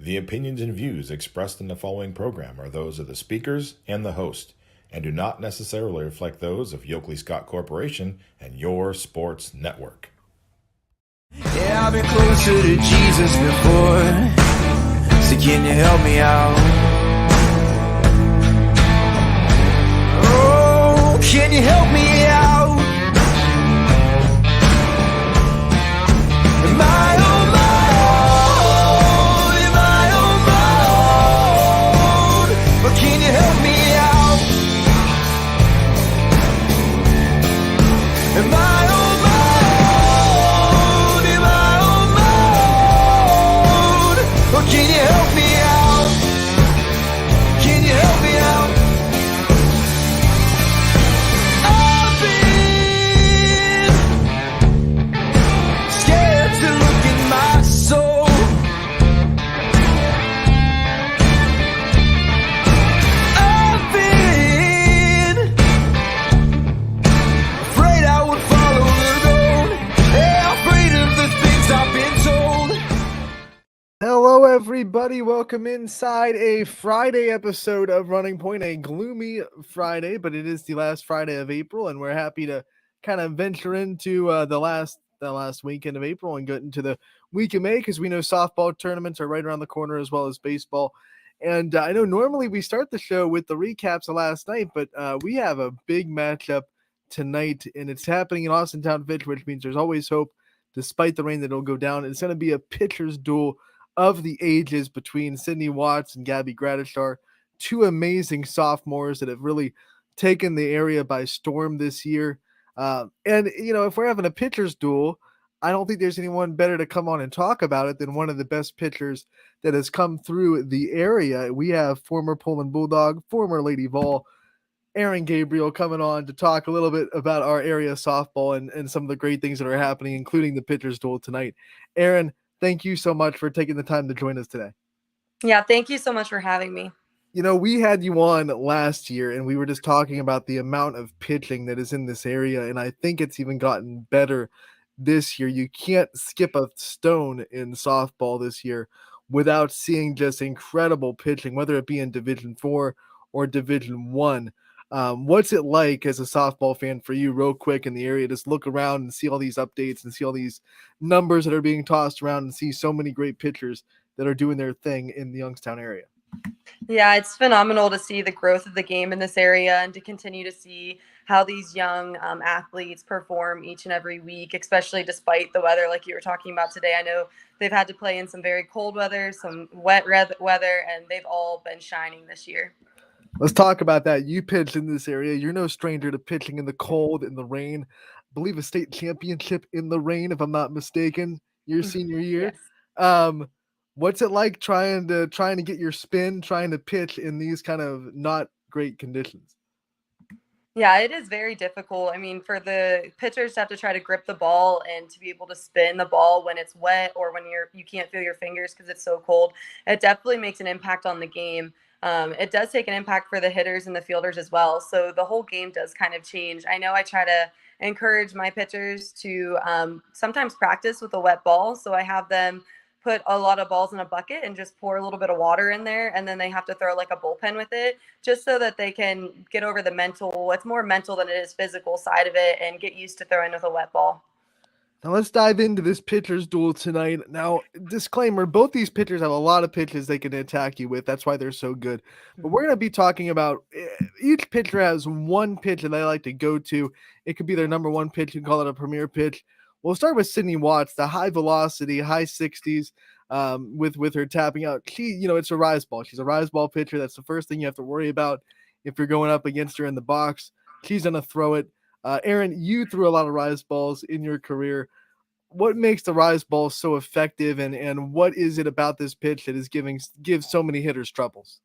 The opinions and views expressed in the following program are those of the speakers and the host, and do not necessarily reflect those of Yoakley Scott Corporation and your sports network. Yeah, I've been closer to Jesus before, so can you help me out? Oh, can you help me out? Am I on my own? Am I on my own? But can you help me out? Am I on my own? Am I on my own? Or can you help me out? Can you help me out? I've been scared to look in my soul. I've been afraid I would follow the road. Yeah, afraid of the things I've been told. Hello, everybody. Welcome inside a Friday episode of Running Point, a gloomy Friday, but it is the last Friday of April, and we're happy to kind of venture into the last weekend of April and get into the week of May, because we know softball tournaments are right around the corner, as well as baseball. And I know normally we start the show with the recaps of last night, but we have a big matchup tonight, and it's happening in Austintown Fitch, which means there's always hope, despite the rain, that it'll go down. It's going to be a pitcher's duel of the ages between Sydney Watts and Gabby Gradishar, two amazing sophomores that have really taken the area by storm this year. And, you know, if we're having a pitcher's duel, I don't think there's anyone better to come on and talk about it than one of the best pitchers that has come through the area. We have former Pullman Bulldog, former Lady Vol, Aaron Gabriel, coming on to talk a little bit about our area softball and some of the great things that are happening, including the pitcher's duel tonight. Aaron, thank you so much for taking the time to join us today. Yeah, thank you so much for having me. You know, we had you on last year, and we were just talking about the amount of pitching that is in this area, and I think it's even gotten better this year. You can't skip a stone in softball this year without seeing just incredible pitching, whether it be in Division 4 or Division 1. What's it like as a softball fan for you, real quick, in the area? Just look around and see all these updates and see all these numbers that are being tossed around and see so many great pitchers that are doing their thing in the Youngstown area. Yeah, it's phenomenal to see the growth of the game in this area and to continue to see how these young athletes perform each and every week, especially despite the weather like you were talking about today. I know they've had to play in some very cold weather, some wet weather, and they've all been shining this year. Let's talk about that. You pitched in this area. You're no stranger to pitching in the cold, in the rain. I believe a state championship in the rain, if I'm not mistaken, your senior year. Yes. What's it like trying to get your spin, trying to pitch in these kind of not great conditions? Yeah, it is very difficult. I mean, for the pitchers to have to try to grip the ball and to be able to spin the ball when it's wet or when you can't feel your fingers because it's so cold, it definitely makes an impact on the game. It does take an impact for the hitters and the fielders as well. So the whole game does kind of change. I know I try to encourage my pitchers to sometimes practice with a wet ball. So I have them put a lot of balls in a bucket and just pour a little bit of water in there. And then they have to throw like a bullpen with it just so that they can get over the mental, it's more mental than it is physical side of it, and get used to throwing with a wet ball. Now let's dive into this pitcher's duel tonight. Now, disclaimer, both these pitchers have a lot of pitches they can attack you with. That's why they're so good. But we're going to be talking about each pitcher has one pitch that they like to go to. It could be their number one pitch. You can call it a premier pitch. We'll start with Sydney Watts, the high velocity, high 60s with her tapping out. It's a rise ball. She's a rise ball pitcher. That's the first thing you have to worry about if you're going up against her in the box. She's going to throw it. Aaron, you threw a lot of rise balls in your career. What makes the rise ball so effective, and what is it about this pitch that gives so many hitters troubles?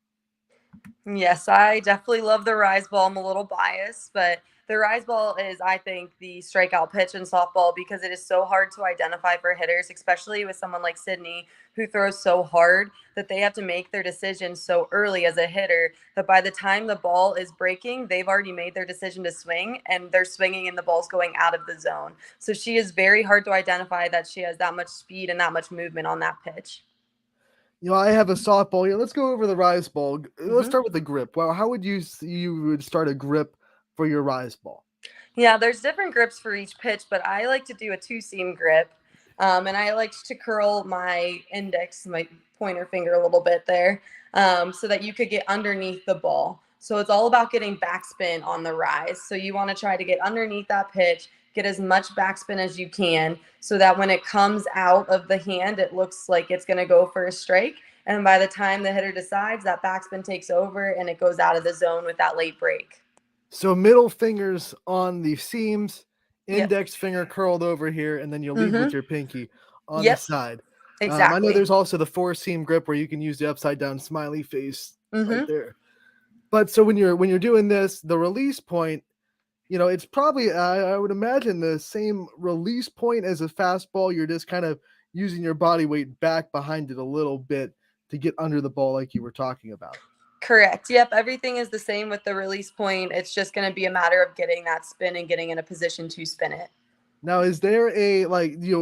Yes, I definitely love the rise ball. I'm a little biased, but the rise ball is, I think, the strikeout pitch in softball because it is so hard to identify for hitters, especially with someone like Sydney who throws so hard that they have to make their decision so early as a hitter that by the time the ball is breaking, they've already made their decision to swing and they're swinging and the ball's going out of the zone. So she is very hard to identify that she has that much speed and that much movement on that pitch. I have a softball here. Let's go over the rise ball. Let's Mhm. start with the grip. Well, how would you would start a grip for your rise ball? Yeah, there's different grips for each pitch, but I like to do a two-seam grip. And I like to curl my index, my pointer finger a little bit there, so that you could get underneath the ball. So it's all about getting backspin on the rise. So you want to try to get underneath that pitch, get as much backspin as you can, so that when it comes out of the hand, it looks like it's going to go for a strike. And by the time the hitter decides, that backspin takes over and it goes out of the zone with that late break. So middle fingers on the seams, Yep. index finger curled over here, and then you'll lead with Mm-hmm. your pinky on the Yep. side. I know Exactly. there's also the four seam grip where you can use the upside down smiley face right Mm-hmm. there. But so when you're doing this, the release point, it's probably I would imagine the same release point as a fastball. You're just kind of using your body weight back behind it a little bit to get under the ball, like you were talking about. Correct. Yep. Everything is the same with the release point. It's just going to be a matter of getting that spin and getting in a position to spin it. Now, is there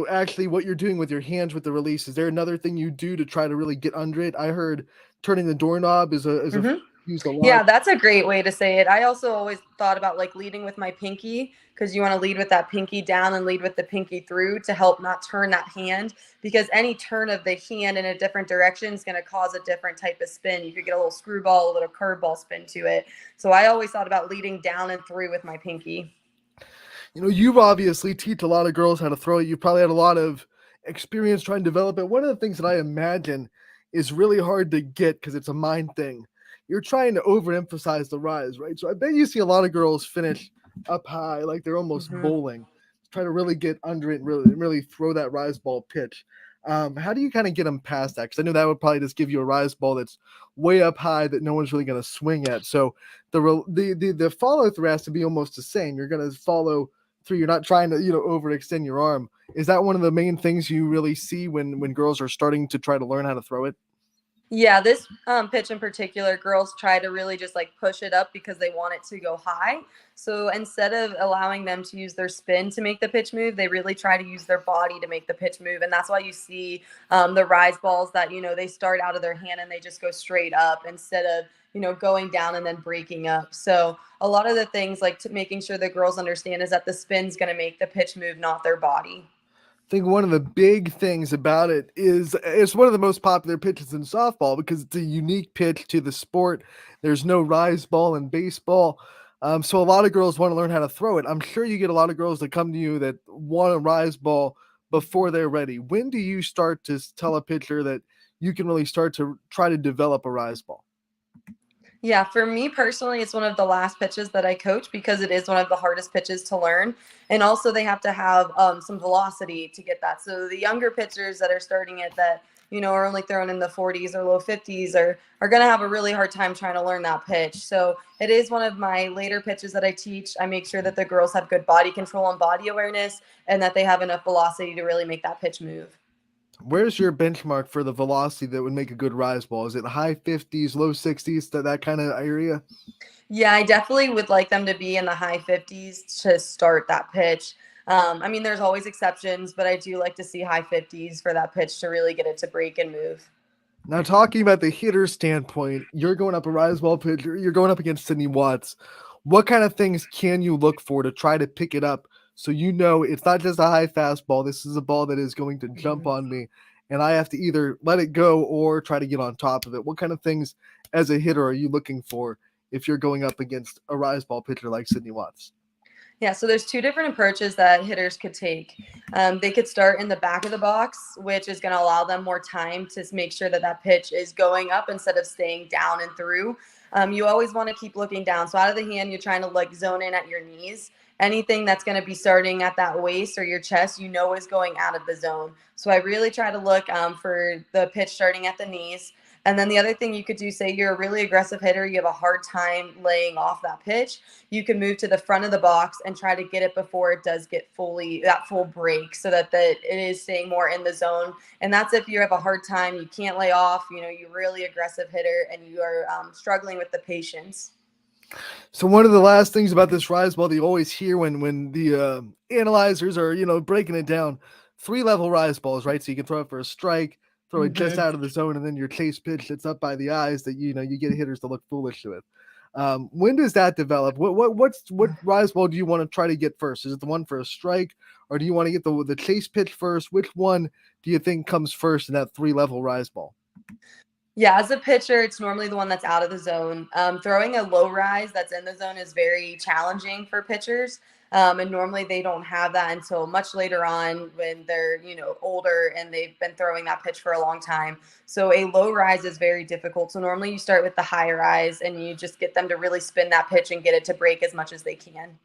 actually what you're doing with your hands with the release? Is there another thing you do to try to really get under it? I heard turning the doorknob is a Mm-hmm. used a lot. Yeah, that's a great way to say it. I also always thought about like leading with my pinky, because you want to lead with that pinky down and lead with the pinky through to help not turn that hand, because any turn of the hand in a different direction is going to cause a different type of spin. You could get a little screwball, a little curveball spin to it. So I always thought about leading down and through with my pinky. You obviously teach a lot of girls how to throw it. You've probably had a lot of experience trying to develop it. One of the things that I imagine is really hard to get because it's a mind thing. You're trying to overemphasize the rise, right? So I bet you see a lot of girls finish up high, like they're almost Mm-hmm. bowling, try to really get under it and really throw that rise ball pitch. How do you kind of get them past that? Because I know that would probably just give you a rise ball that's way up high that no one's really going to swing at. So the follow through has to be almost the same. You're going to follow through. You're not trying to overextend your arm. Is that one of the main things you really see when girls are starting to try to learn how to throw it? Yeah, this pitch in particular, girls try to really just like push it up because they want it to go high. So instead of allowing them to use their spin to make the pitch move, they really try to use their body to make the pitch move. And that's why you see the rise balls that, they start out of their hand and they just go straight up instead of, going down and then breaking up. So a lot of the things like making sure that girls understand is that the spin's going to make the pitch move, not their body. I think one of the big things about it is it's one of the most popular pitches in softball because it's a unique pitch to the sport. There's no rise ball in baseball. So a lot of girls want to learn how to throw it. I'm sure you get a lot of girls that come to you that want a rise ball before they're ready. When do you start to tell a pitcher that you can really start to try to develop a rise ball? Yeah, for me personally, it's one of the last pitches that I coach because it is one of the hardest pitches to learn. And also, they have to have some velocity to get that. So, the younger pitchers that are starting it that, are only throwing in the 40s or low 50s are going to have a really hard time trying to learn that pitch. So, it is one of my later pitches that I teach. I make sure that the girls have good body control and body awareness and that they have enough velocity to really make that pitch move. Where's your benchmark for the velocity that would make a good rise ball? Is it high 50s, low 60s, that kind of area? Yeah, I definitely would like them to be in the high 50s to start that pitch. There's always exceptions, but I do like to see high 50s for that pitch to really get it to break and move. Now, talking about the hitter standpoint, you're going up a rise ball pitcher, you're going up against Sydney Watts. What kind of things can you look for to try to pick it up so it's not just a high fastball? This is a ball that is going to jump on me, and I have to either let it go or try to get on top of it. What kind of things as a hitter are you looking for if you're going up against a rise ball pitcher like Sydney Watts? Yeah, so there's two different approaches that hitters could take. They could start in the back of the box, which is going to allow them more time to make sure that that pitch is going up instead of staying down and through. You always want to keep looking down. So out of the hand, you're trying to like zone in at your knees. Anything that's going to be starting at that waist or your chest, is going out of the zone. So I really try to look for the pitch starting at the knees. And then the other thing you could do, say you're a really aggressive hitter, you have a hard time laying off that pitch, you can move to the front of the box and try to get it before it does get that full break so that it is staying more in the zone. And that's if you have a hard time, you can't lay off, you're really aggressive hitter and you are struggling with the patience. So one of the last things about this rise ball that you always hear when the analyzers are breaking it down, 3-level rise balls, right? So you can throw it for a strike, throw it just out of the zone, and then your chase pitch that's up by the eyes that you get hitters to look foolish with. When does that develop? What rise ball do you want to try to get first? Is it the one for a strike, or do you want to get the chase pitch first? Which one do you think comes first in that 3-level rise ball? Yeah, as a pitcher, it's normally the one that's out of the zone. Throwing a low rise that's in the zone is very challenging for pitchers. And normally they don't have that until much later on when they're, older and they've been throwing that pitch for a long time. So a low rise is very difficult. So normally you start with the high rise and you just get them to really spin that pitch and get it to break as much as they can.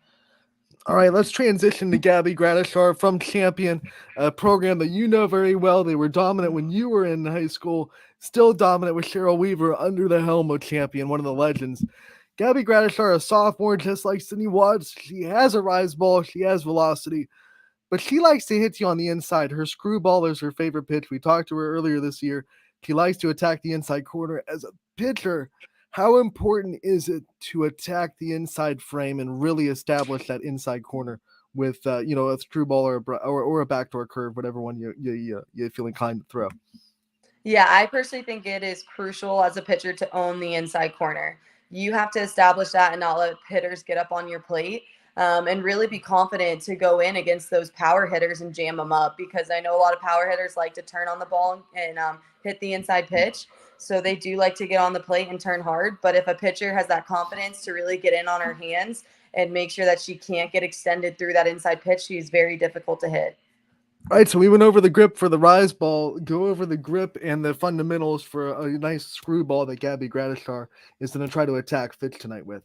All right, let's transition to Gabby Gradishar from Champion, a program that you know very well. They were dominant when you were in high school, still dominant with Cheryl Weaver under the helm of Champion, one of the legends. Gabby Gradishar, a sophomore, just like Sydney Watts. She has a rise ball, she has velocity, but she likes to hit you on the inside. Her screwball is her favorite pitch. We talked to her earlier this year. She likes to attack the inside corner. As a pitcher, how important is it to attack the inside frame and really establish that inside corner with a screwball or a backdoor curve, whatever one you feel inclined to throw? Yeah, I personally think it is crucial as a pitcher to own the inside corner. You have to establish that and not let hitters get up on your plate, and really be confident to go in against those power hitters and jam them up, because I know a lot of power hitters like to turn on the ball and hit the inside pitch. So they do like to get on the plate and turn hard. But if a pitcher has that confidence to really get in on her hands and make sure that she can't get extended through that inside pitch, she's very difficult to hit. All right, so we went over the grip for the rise ball. Go over the grip and the fundamentals for a nice screwball that Gabby Gradishar is going to try to attack Fitch tonight with.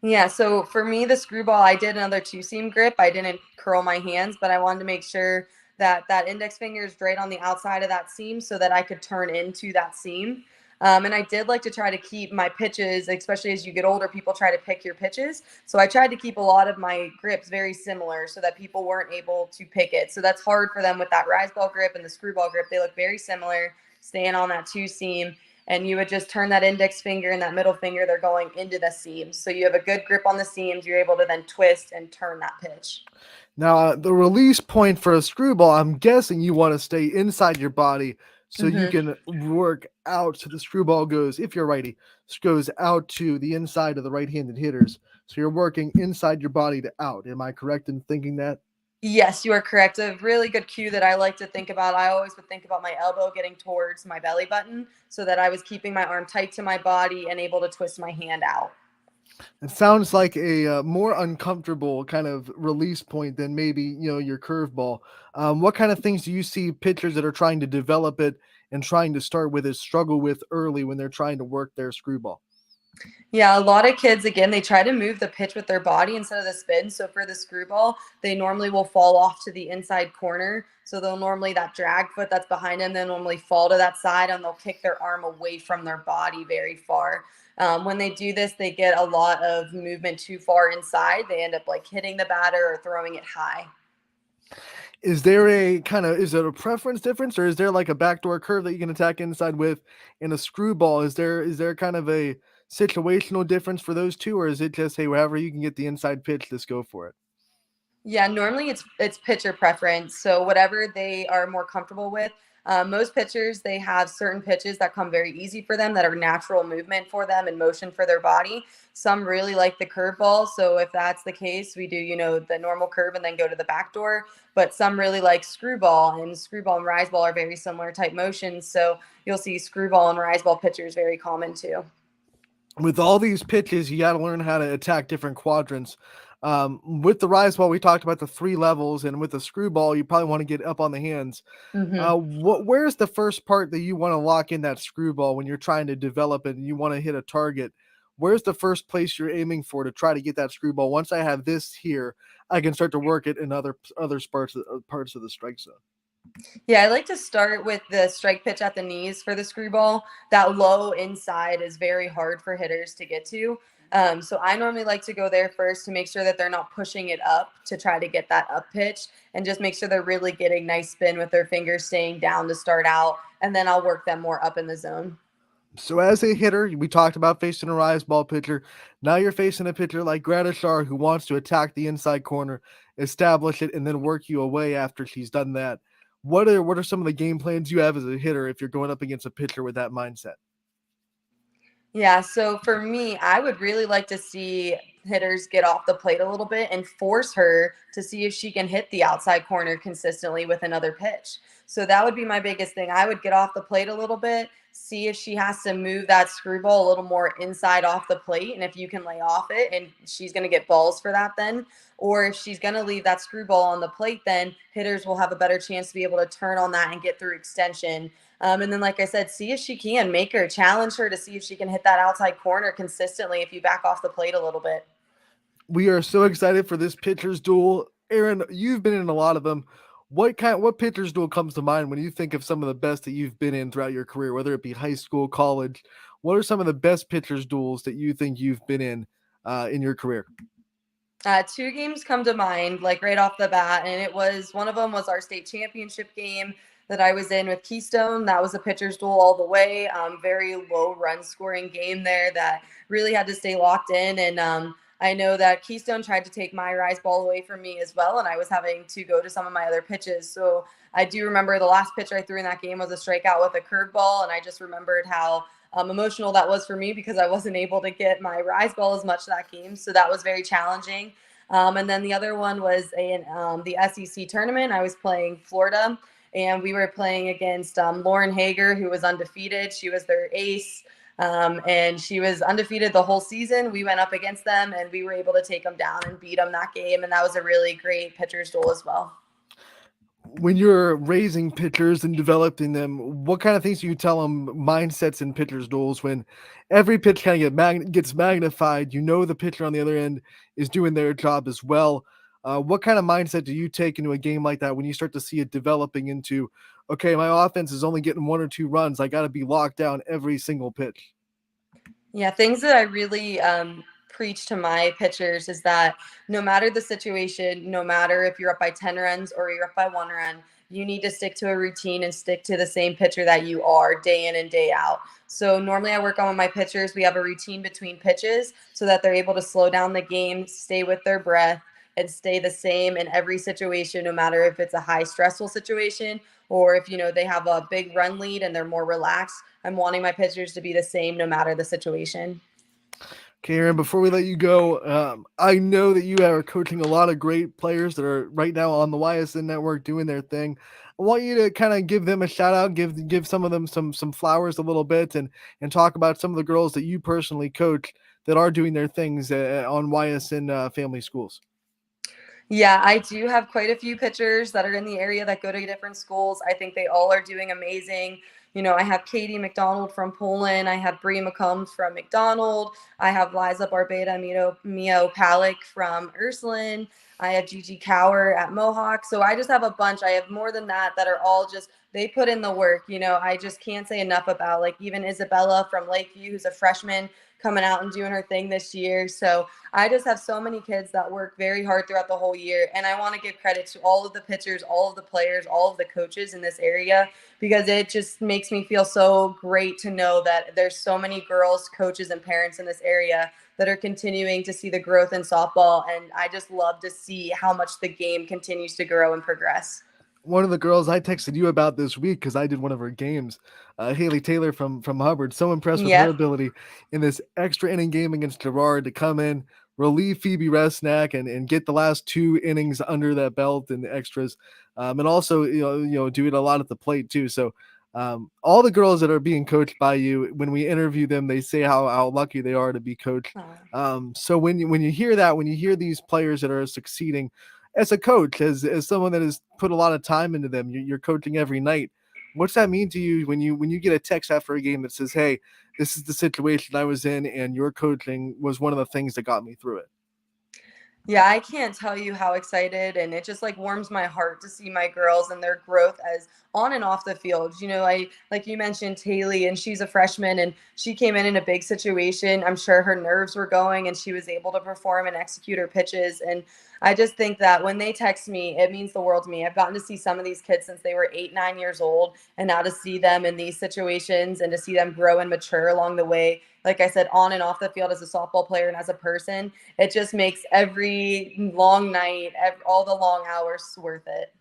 Yeah, so for me, the screwball, I did another 2-seam grip. I didn't curl my hands, but I wanted to make sure that that index finger is right on the outside of that seam so that I could turn into that seam. And I did like to try to keep my pitches, especially as you get older, people try to pick your pitches. So I tried to keep a lot of my grips very similar so that people weren't able to pick it. So that's hard for them with that rise ball grip and the screwball grip. They look very similar, staying on that 2-seam. And you would just turn that index finger and that middle finger, they're going into the seams. So you have a good grip on the seams. You're able to then twist and turn that pitch. Now, the release point for a screwball, I'm guessing you want to stay inside your body so you can work out. So the screwball goes, if you're righty, goes out to the inside of the right-handed hitters. So you're working inside your body to out. Am I correct in thinking that? Yes, you are correct. A really good cue that I like to think about, I always would think about my elbow getting towards my belly button so that I was keeping my arm tight to my body and able to twist my hand out. It sounds like a more uncomfortable kind of release point than maybe, your curveball. What kind of things do you see pitchers that are trying to develop it and trying to start with it struggle with early when they're trying to work their screwball? Yeah, a lot of kids, again, they try to move the pitch with their body instead of the spin. So for the screwball, they normally will fall off to the inside corner. So they'll normally, that drag foot that's behind them, they'll normally fall to that side and they'll kick their arm away from their body very far. When they do this, they get a lot of movement too far inside. They end up like hitting the batter or throwing it high. Is there is it a preference difference, or is there like a backdoor curve that you can attack inside with in a screwball? Is there kind of a situational difference for those two, or is it just, hey, wherever you can get the inside pitch, just go for it? Yeah, normally it's pitcher preference. So whatever they are more comfortable with. Most pitchers, they have certain pitches that come very easy for them that are natural movement for them and motion for their body. Some really like the curveball. So if that's the case, we do, the normal curve and then go to the back door. But some really like screwball, and screwball and rise ball are very similar type motions. So you'll see screwball and rise ball pitchers very common too. With all these pitches, you got to learn how to attack different quadrants. With the rise ball, we talked about the 3 levels, and with the screwball, you probably want to get up on the hands. Where's the first part that you want to lock in that screwball when you're trying to develop it and you want to hit a target? Where's the first place you're aiming for to try to get that screwball? Once I have this here, I can start to work it in other parts of the strike zone. Yeah, I like to start with the strike pitch at the knees for the screwball. That low inside is very hard for hitters to get to. So I normally like to go there first to make sure that they're not pushing it up to try to get that up pitch, and just make sure they're really getting nice spin with their fingers staying down to start out. And then I'll work them more up in the zone. So as a hitter, we talked about facing a rise ball pitcher. Now you're facing a pitcher like Gradishar who wants to attack the inside corner, establish it, and then work you away after she's done that. What are some of the game plans you have as a hitter if you're going up against a pitcher with that mindset? Yeah, so for me, I would really like to see hitters get off the plate a little bit and force her to see if she can hit the outside corner consistently with another pitch. So that would be my biggest thing. I would get off the plate a little bit, see if she has to move that screwball a little more inside off the plate, and if you can lay off it, and she's going to get balls for that then. Or if she's going to leave that screwball on the plate, then hitters will have a better chance to be able to turn on that and get through extension. And then, like I said, see if she can make her, challenge her to see if she can hit that outside corner consistently if you back off the plate a little bit. We are so excited for this pitcher's duel. Aaron, you've been in a lot of them. What pitcher's duel comes to mind when you think of some of the best that you've been in throughout your career, whether it be high school, college? What are some of the best pitcher's duels that you think you've been in your career? Two games come to mind, like right off the bat, and it was one of them was our state championship game that I was in with Keystone. That was a pitcher's duel all the way. Very low run scoring game there that really had to stay locked in. And I know that Keystone tried to take my rise ball away from me as well, and I was having to go to some of my other pitches. So I do remember the last pitch I threw in that game was a strikeout with a curveball, and I just remembered how emotional that was for me because I wasn't able to get my rise ball as much that game. So that was very challenging. And then the other one was in the SEC tournament. I was playing Florida, and we were playing against Lauren Hager, who was undefeated. She was their ace, and she was undefeated the whole season. We went up against them, and we were able to take them down and beat them that game. And that was a really great pitcher's duel as well. When you're raising pitchers and developing them, what kind of things do you tell them mindsets in pitchers duels when every pitch kind of gets magnified? You know the pitcher on the other end is doing their job as well. What kind of mindset do you take into a game like that when you start to see it developing into, okay, my offense is only getting 1 or 2 runs. I got to be locked down every single pitch. Yeah, things that I really preach to my pitchers is that no matter the situation, no matter if you're up by 10 runs or you're up by 1 run, you need to stick to a routine and stick to the same pitcher that you are day in and day out. So normally I work on with my pitchers. We have a routine between pitches so that they're able to slow down the game, stay with their breath, and stay the same in every situation, no matter if it's a high stressful situation or if they have a big run lead and they're more relaxed. I'm wanting my pitchers to be the same no matter the situation. Okay, Aaron, before we let you go, I know that you are coaching a lot of great players that are right now on the Ysn network doing their thing. I want you to kind of give them a shout out, give some of them some flowers a little bit, and talk about some of the girls that you personally coach that are doing their things on Ysn family schools. Yeah, I do have quite a few pitchers that are in the area that go to different schools. I think they all are doing amazing. I have Katie McDonald from Poland. I have Bree McCombs from McDonald. I have Liza Barbeta Mio Palik from Ursuline. I have Gigi Cower at Mohawk. So I just have a bunch. I have more than that are all just, they put in the work. I just can't say enough about like even Isabella from Lakeview, who's a freshman coming out and doing her thing this year. So I just have so many kids that work very hard throughout the whole year. And I want to give credit to all of the pitchers, all of the players, all of the coaches in this area, because it just makes me feel so great to know that there's so many girls, coaches, and parents in this area that are continuing to see the growth in softball. And I just love to see how much the game continues to grow and progress. One of the girls I texted you about this week because I did one of her games, Haley Taylor from Hubbard. So impressed with her ability in this extra inning game against Girard to come in, relieve Phoebe Resnack, and get the last 2 innings under that belt and the extras, and also do it a lot at the plate too. So all the girls that are being coached by you, when we interview them, they say how lucky they are to be coached. So when you hear that, when you hear these players that are succeeding. As a coach, as someone that has put a lot of time into them, you're coaching every night. What's that mean to you when you get a text after a game that says, "Hey, this is the situation I was in, and your coaching was one of the things that got me through it"? Yeah, I can't tell you how excited, and it just like warms my heart to see my girls and their growth as on and off the field. I like you mentioned Haley, and she's a freshman, and she came in a big situation. I'm sure her nerves were going, and she was able to perform and execute her pitches. And I just think that when they text me, it means the world to me. I've gotten to see some of these kids since they were 8, 9 years old, and now to see them in these situations and to see them grow and mature along the way. Like I said, on and off the field as a softball player and as a person, it just makes every long night, all the long hours worth it.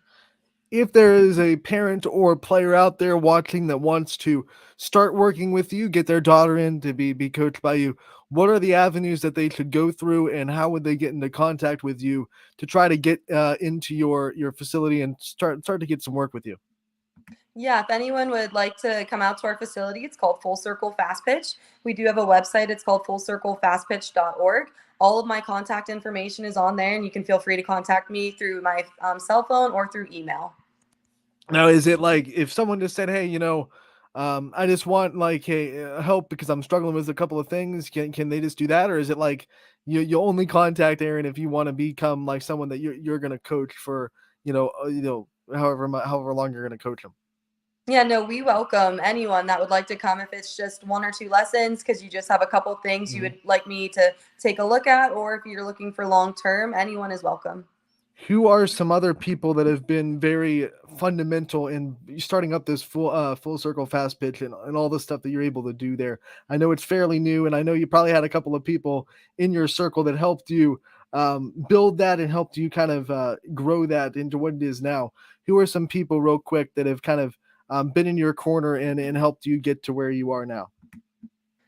if there is a parent or player out there watching that wants to start working with you, get their daughter in to be coached by you, what are the avenues that they should go through, and how would they get into contact with you to try to get into your facility and start to get some work with you? Yeah, if anyone would like to come out to our facility, it's called Full Circle Fast Pitch. We do have a website. It's called fullcirclefastpitch.org. All of my contact information is on there, and you can feel free to contact me through my cell phone or through email. Now, is it like if someone just said, "Hey, I just want like help because I'm struggling with a couple of things," can they just do that, or is it like you only contact Aaron if you want to become like someone that you're going to coach for however long you're going to coach them? Yeah, no, we welcome anyone that would like to come if it's just 1 or 2 lessons because you just have a couple things you would like me to take a look at, or if you're looking for long term, anyone is welcome. Who are some other people that have been very fundamental in starting up this full circle fast pitch and all the stuff that you're able to do there? I know it's fairly new, and I know you probably had a couple of people in your circle that helped you build that and helped you kind of grow that into what it is now. Who are some people, real quick, that have kind of been in your corner and helped you get to where you are now?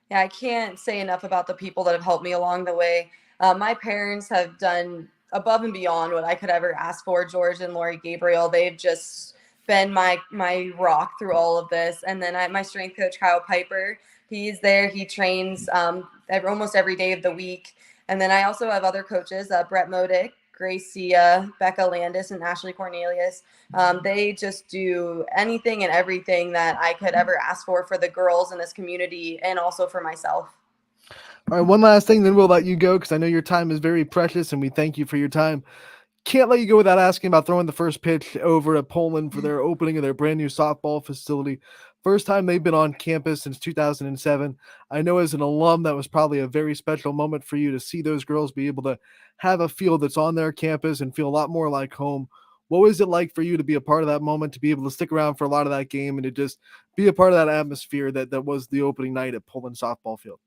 Yeah, I can't say enough about the people that have helped me along the way. My parents have done above and beyond what I could ever ask for. George and Lori Gabriel, they've just been my rock through all of this. And then my strength coach, Kyle Piper, he's there. He trains almost every day of the week. And then I also have other coaches, Brett Modick, Gracia, Becca Landis, and Ashley Cornelius. They just do anything and everything that I could ever ask for the girls in this community and also for myself. All right, one last thing, then we'll let you go because I know your time is very precious, and we thank you for your time. Can't let you go without asking about throwing the first pitch over to Poland for their opening of their brand new softball facility. First time they've been on campus since 2007. I know as an alum, that was probably a very special moment for you to see those girls be able to have a field that's on their campus and feel a lot more like home. What was it like for you to be a part of that moment, to be able to stick around for a lot of that game and to just be a part of that atmosphere that was the opening night at Poland softball field?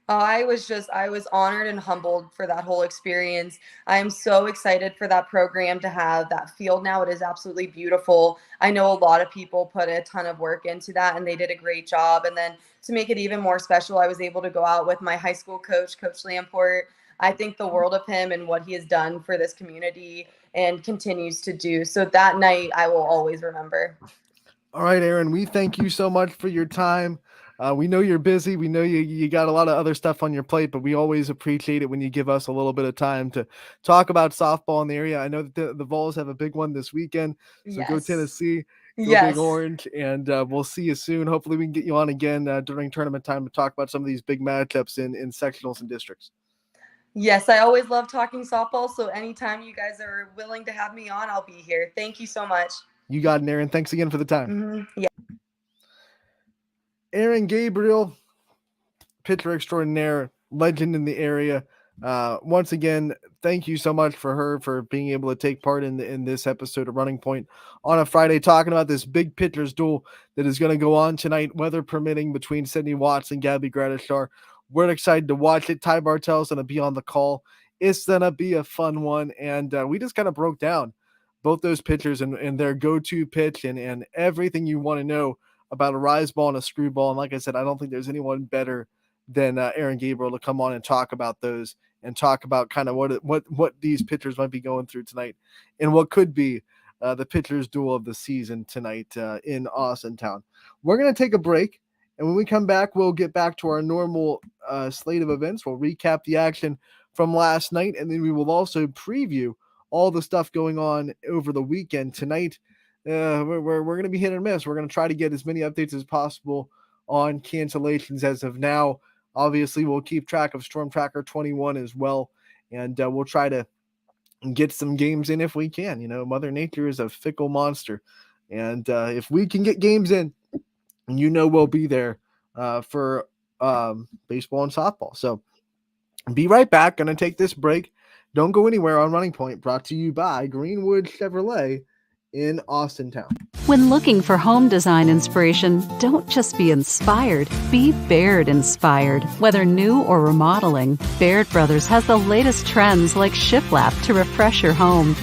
I was honored and humbled for that whole experience. I am so excited for that program to have that field now. It is absolutely beautiful. I know a lot of people put a ton of work into that, and they did a great job. And then to make it even more special, I was able to go out with my high school coach, Coach Lamport. I think the world of him and what he has done for this community and continues to do. So that night I will always remember. All right, Aaron, we thank you so much for your time. We know you're busy. We know you got a lot of other stuff on your plate, but we always appreciate it when you give us a little bit of time to talk about softball in the area. I know that the Vols have a big one this weekend, so Yes. Go Tennessee, go Yes. Big Orange, and we'll see you soon. Hopefully we can get you on again during tournament time to talk about some of these big matchups in sectionals and districts. Yes, I always love talking softball, so anytime you guys are willing to have me on, I'll be here. Thank you so much. You got it, Aaron. Thanks again for the time. Yeah. Aaron Gabriel, pitcher extraordinaire, legend in the area. Once again, thank you so much for her for being able to take part in this episode of Running Point on a Friday, talking about this big pitchers duel that is going to go on tonight, weather permitting, between Sydney Watts and Gabby Gradishar. We're excited to watch it. Ty Bartel's going to be on the call. It's going to be a fun one, and we just kind of broke down both those pitchers and their go-to pitch and everything you want to know about a rise ball and a screw ball. And like I said, I don't think there's anyone better than Aaron Gabriel to come on and talk about those and talk about kind of what these pitchers might be going through tonight and what could be the pitchers duel of the season tonight in Austintown. We're going to take a break, and when we come back, we'll get back to our normal slate of events. We'll recap the action from last night, and then we will also preview all the stuff going on over the weekend. Tonight, we're going to be hit or miss. We're going to try to get as many updates as possible on cancellations as of now. Obviously, we'll keep track of Storm Tracker 21 as well, and we'll try to get some games in if we can. You know, Mother Nature is a fickle monster, and if we can get games in, we'll be there for baseball and softball. So be right back. Going to take this break. Don't go anywhere on Running Point, brought to you by Greenwood Chevrolet in Austintown. When looking for home design inspiration, don't just be inspired, be Baird inspired. Whether new or remodeling, Baird Brothers has the latest trends like shiplap to refresh your home,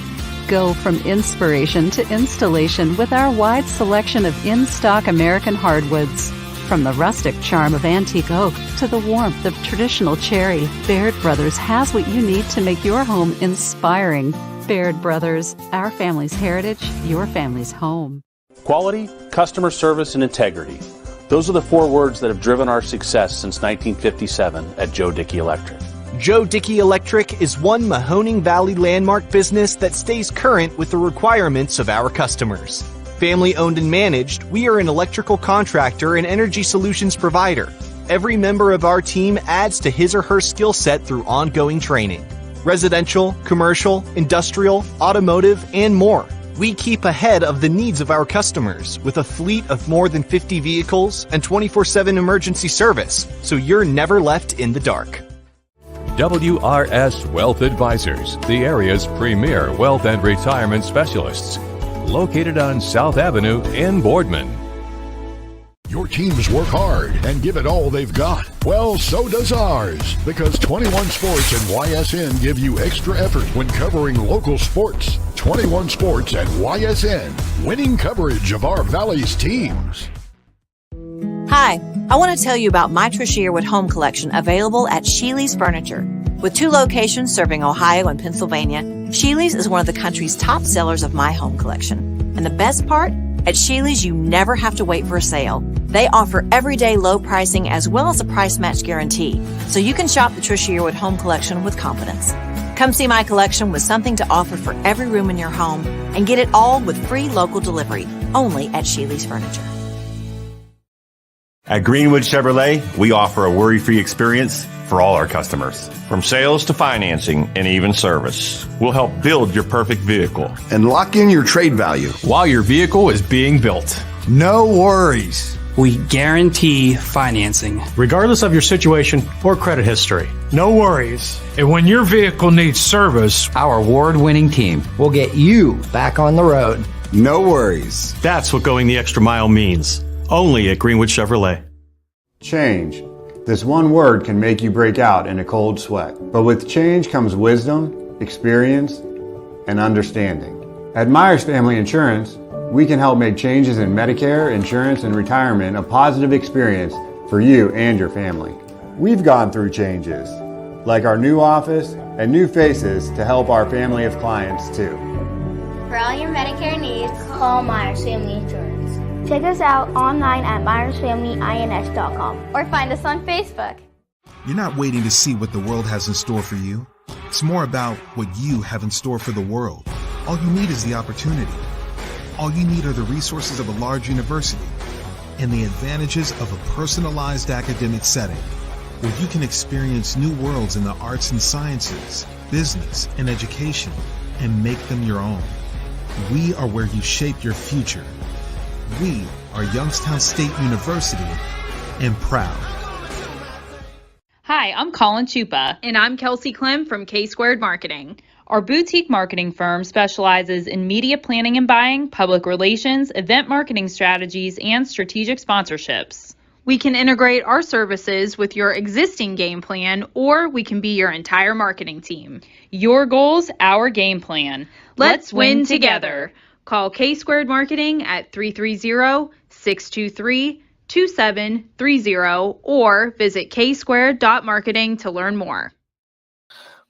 Go from inspiration to installation with our wide selection of in-stock American hardwoods. From the rustic charm of antique oak to the warmth of traditional cherry, Baird Brothers has what you need to make your home inspiring. Baird Brothers, our family's heritage, your family's home. Quality, customer service, and integrity. Those are the 4 words that have driven our success since 1957 at Joe Dickey Electric. Joe Dickey Electric is one Mahoning Valley landmark business that stays current with the requirements of our customers. Family owned and managed, we are an electrical contractor and energy solutions provider. Every member of our team adds to his or her skill set through ongoing training. Residential, commercial, industrial, automotive, and more. We keep ahead of the needs of our customers with a fleet of more than 50 vehicles and 24/7 emergency service, so you're never left in the dark. WRS Wealth Advisors, the area's premier wealth and retirement specialists. Located on South Avenue in Boardman. Your teams work hard and give it all they've got. Well, so does ours, because 21 Sports and YSN give you extra effort when covering local sports. 21 Sports and YSN, winning coverage of our Valley's teams. Hi, I want to tell you about my Trish Yearwood home collection available at Sheely's Furniture. With 2 locations serving Ohio and Pennsylvania, Sheely's is one of the country's top sellers of my home collection. And the best part? At Sheely's, you never have to wait for a sale. They offer everyday low pricing as well as a price match guarantee, so you can shop the Trish Yearwood home collection with confidence. Come see my collection with something to offer for every room in your home and get it all with free local delivery, only at Sheely's Furniture. At Greenwood Chevrolet, we offer a worry-free experience for all our customers. From sales to financing and even service, we'll help build your perfect vehicle and lock in your trade value while your vehicle is being built. No worries. We guarantee financing, regardless of your situation or credit history. No worries. And when your vehicle needs service, our award-winning team will get you back on the road. No worries. That's what going the extra mile means. Only at Greenwood Chevrolet. Change. This one word can make you break out in a cold sweat. But with change comes wisdom, experience, and understanding. At Myers Family Insurance, we can help make changes in Medicare, insurance, and retirement a positive experience for you and your family. We've gone through changes, like our new office and new faces to help our family of clients too. For all your Medicare needs, call Myers Family Insurance. Check us out online at MyersFamilyINS.com or find us on Facebook. You're not waiting to see what the world has in store for you. It's more about what you have in store for the world. All you need is the opportunity. All you need are the resources of a large university and the advantages of a personalized academic setting where you can experience new worlds in the arts and sciences, business, and education and make them your own. We are where you shape your future. We are Youngstown State University and proud. Hi, I'm Colin Chupa. And I'm Kelsey Clem from K-Squared Marketing. Our boutique marketing firm specializes in media planning and buying, public relations, event marketing strategies, and strategic sponsorships. We can integrate our services with your existing game plan, or we can be your entire marketing team. Your goals, our game plan. Let's win together. Call K-Squared Marketing at 330-623-2730 or visit ksquared.marketing to learn more.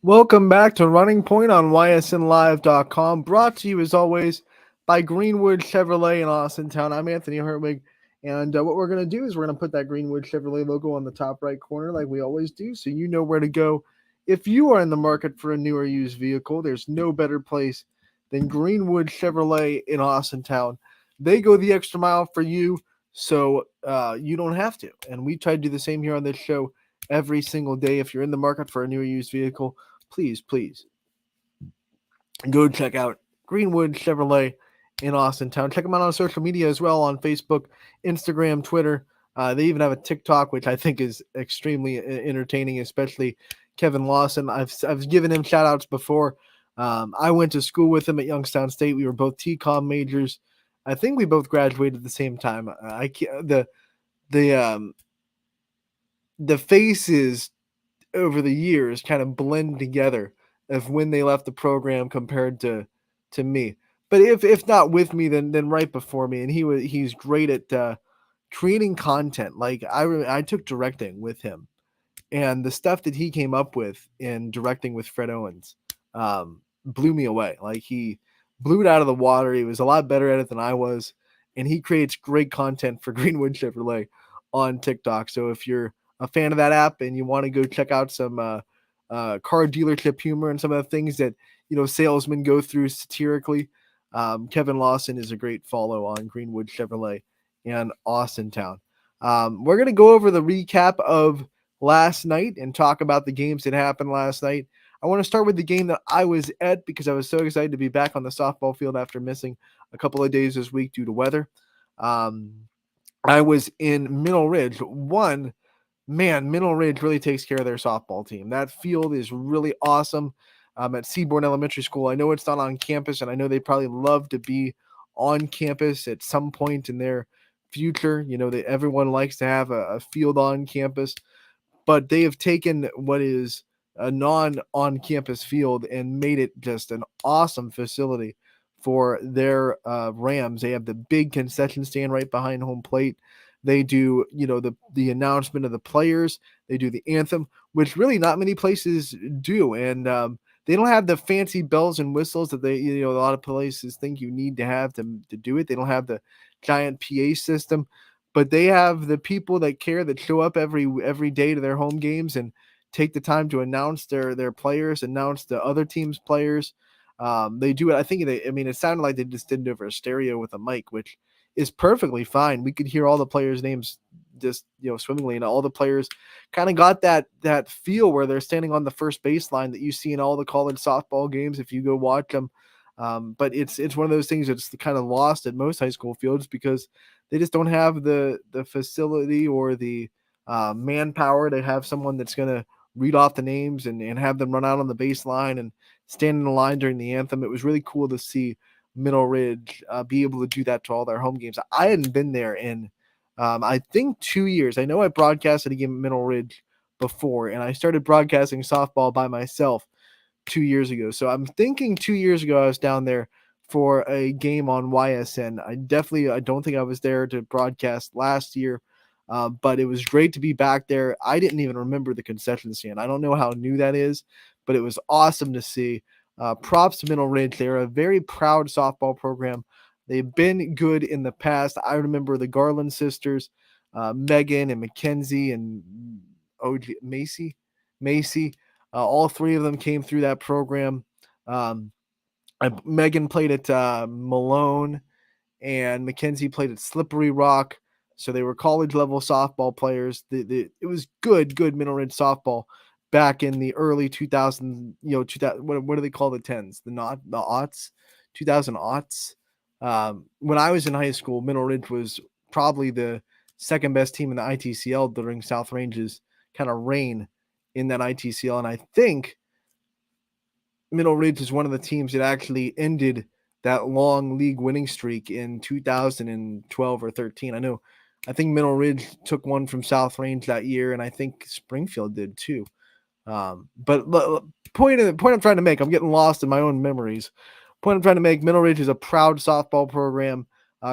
Welcome back to Running Point on ysnlive.com, brought to you as always by Greenwood Chevrolet in Austintown. I'm Anthony Herwig, and what we're going to do is we're going to put that Greenwood Chevrolet logo on the top right corner like we always do, so you know where to go. If you are in the market for a new or used vehicle, there's no better place than Greenwood Chevrolet in Austintown. They go the extra mile for you, so you don't have to. And we try to do the same here on this show every single day. If you're in the market for a new or used vehicle, please go check out Greenwood Chevrolet in Austintown. Check them out on social media as well, on Facebook, Instagram, Twitter. They even have a TikTok, which I think is extremely entertaining, especially Kevin Lawson. I've given him shout outs before. I went to school with him at Youngstown State. We were both TCOM majors. I think we both graduated at the same time. The faces over the years kind of blend together of when they left the program compared to to me. But if not with me, then right before me, and he's great at creating content. Like I took directing with him, and the stuff that he came up with in directing with Fred Owens blew me away. Like he blew it out of the water. He was a lot better at it than I was, and he creates great content for Greenwood Chevrolet on TikTok. So if you're a fan of that app and you want to go check out some car dealership humor and some of the things that salesmen go through satirically, Kevin Lawson is a great follow on Greenwood Chevrolet and Austintown. We're going to go over the recap of last night and talk about the games that happened last night. I want to start with the game that I was at because I was so excited to be back on the softball field after missing a couple of days this week due to weather. I was in Middle Ridge. Middle Ridge really takes care of their softball team. That field is really awesome at Seaborn Elementary School. I know it's not on campus, and I know they probably love to be on campus at some point in their future. Everyone likes to have a field on campus, but they have taken what is a non-on-campus field and made it just an awesome facility for their Rams. They have the big concession stand right behind home plate. They do, the announcement of the players. They do the anthem, which really not many places do. And they don't have the fancy bells and whistles that a lot of places think you need to have to do it. They don't have the giant PA system, but they have the people that care, that show up every day to their home games and take the time to announce their players, announce the other team's players. They do it. I think it sounded like they just did it over a stereo with a mic, which is perfectly fine. We could hear all the players' names just swimmingly, and all the players kind of got that feel where they're standing on the first baseline that you see in all the college softball games if you go watch them. But it's one of those things that's kind of lost at most high school fields because they just don't have the facility or the manpower to have someone that's going to read off the names and have them run out on the baseline and stand in the line during the anthem. It was really cool to see Middle Ridge be able to do that to all their home games. I hadn't been there in I think 2 years. I know I broadcasted a game at Middle Ridge before, and I started broadcasting softball by myself 2 years ago. So I'm thinking 2 years ago I was down there for a game on YSN. I don't think I was there to broadcast last year, but it was great to be back there. I didn't even remember the concession stand. I don't know how new that is, but it was awesome to see. Props to Middle Ridge. They're a very proud softball program. They've been good in the past. I remember the Garland sisters, Megan and Mackenzie and Macy. All three of them came through that program. Megan played at Malone, and Mackenzie played at Slippery Rock. So they were college level softball players. It was good Middle Ridge softball back in the early 2000, 2000, what do they call the tens? The aughts, 2000 aughts. When I was in high school, Middle Ridge was probably the second best team in the ITCL during South Range's kind of reign in that ITCL. And I think Middle Ridge is one of the teams that actually ended that long league winning streak in 2012 or 13. I think Middle Ridge took one from South Range that year, and I think Springfield did too. But point I'm trying to make, I'm getting lost in my own memories. Point I'm trying to make, Middle Ridge is a proud softball program.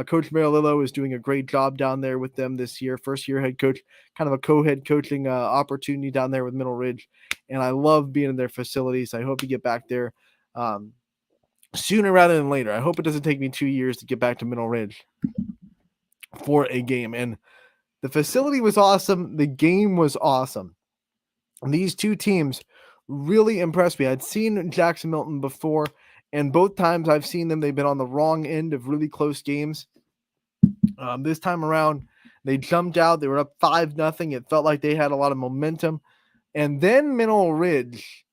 Coach Marilillo is doing a great job down there with them this year. First year head coach, kind of a co-head coaching opportunity down there with Middle Ridge. And I love being in their facilities. I hope to get back there sooner rather than later. I hope it doesn't take me 2 years to get back to Middle Ridge for a game. And the facility was awesome. The game was awesome. And these two teams really impressed me. I'd seen Jackson Milton before, and both times I've seen them, they've been on the wrong end of really close games. This time around, they jumped out. They were up 5-0. It felt like they had a lot of momentum. And then Middle Ridge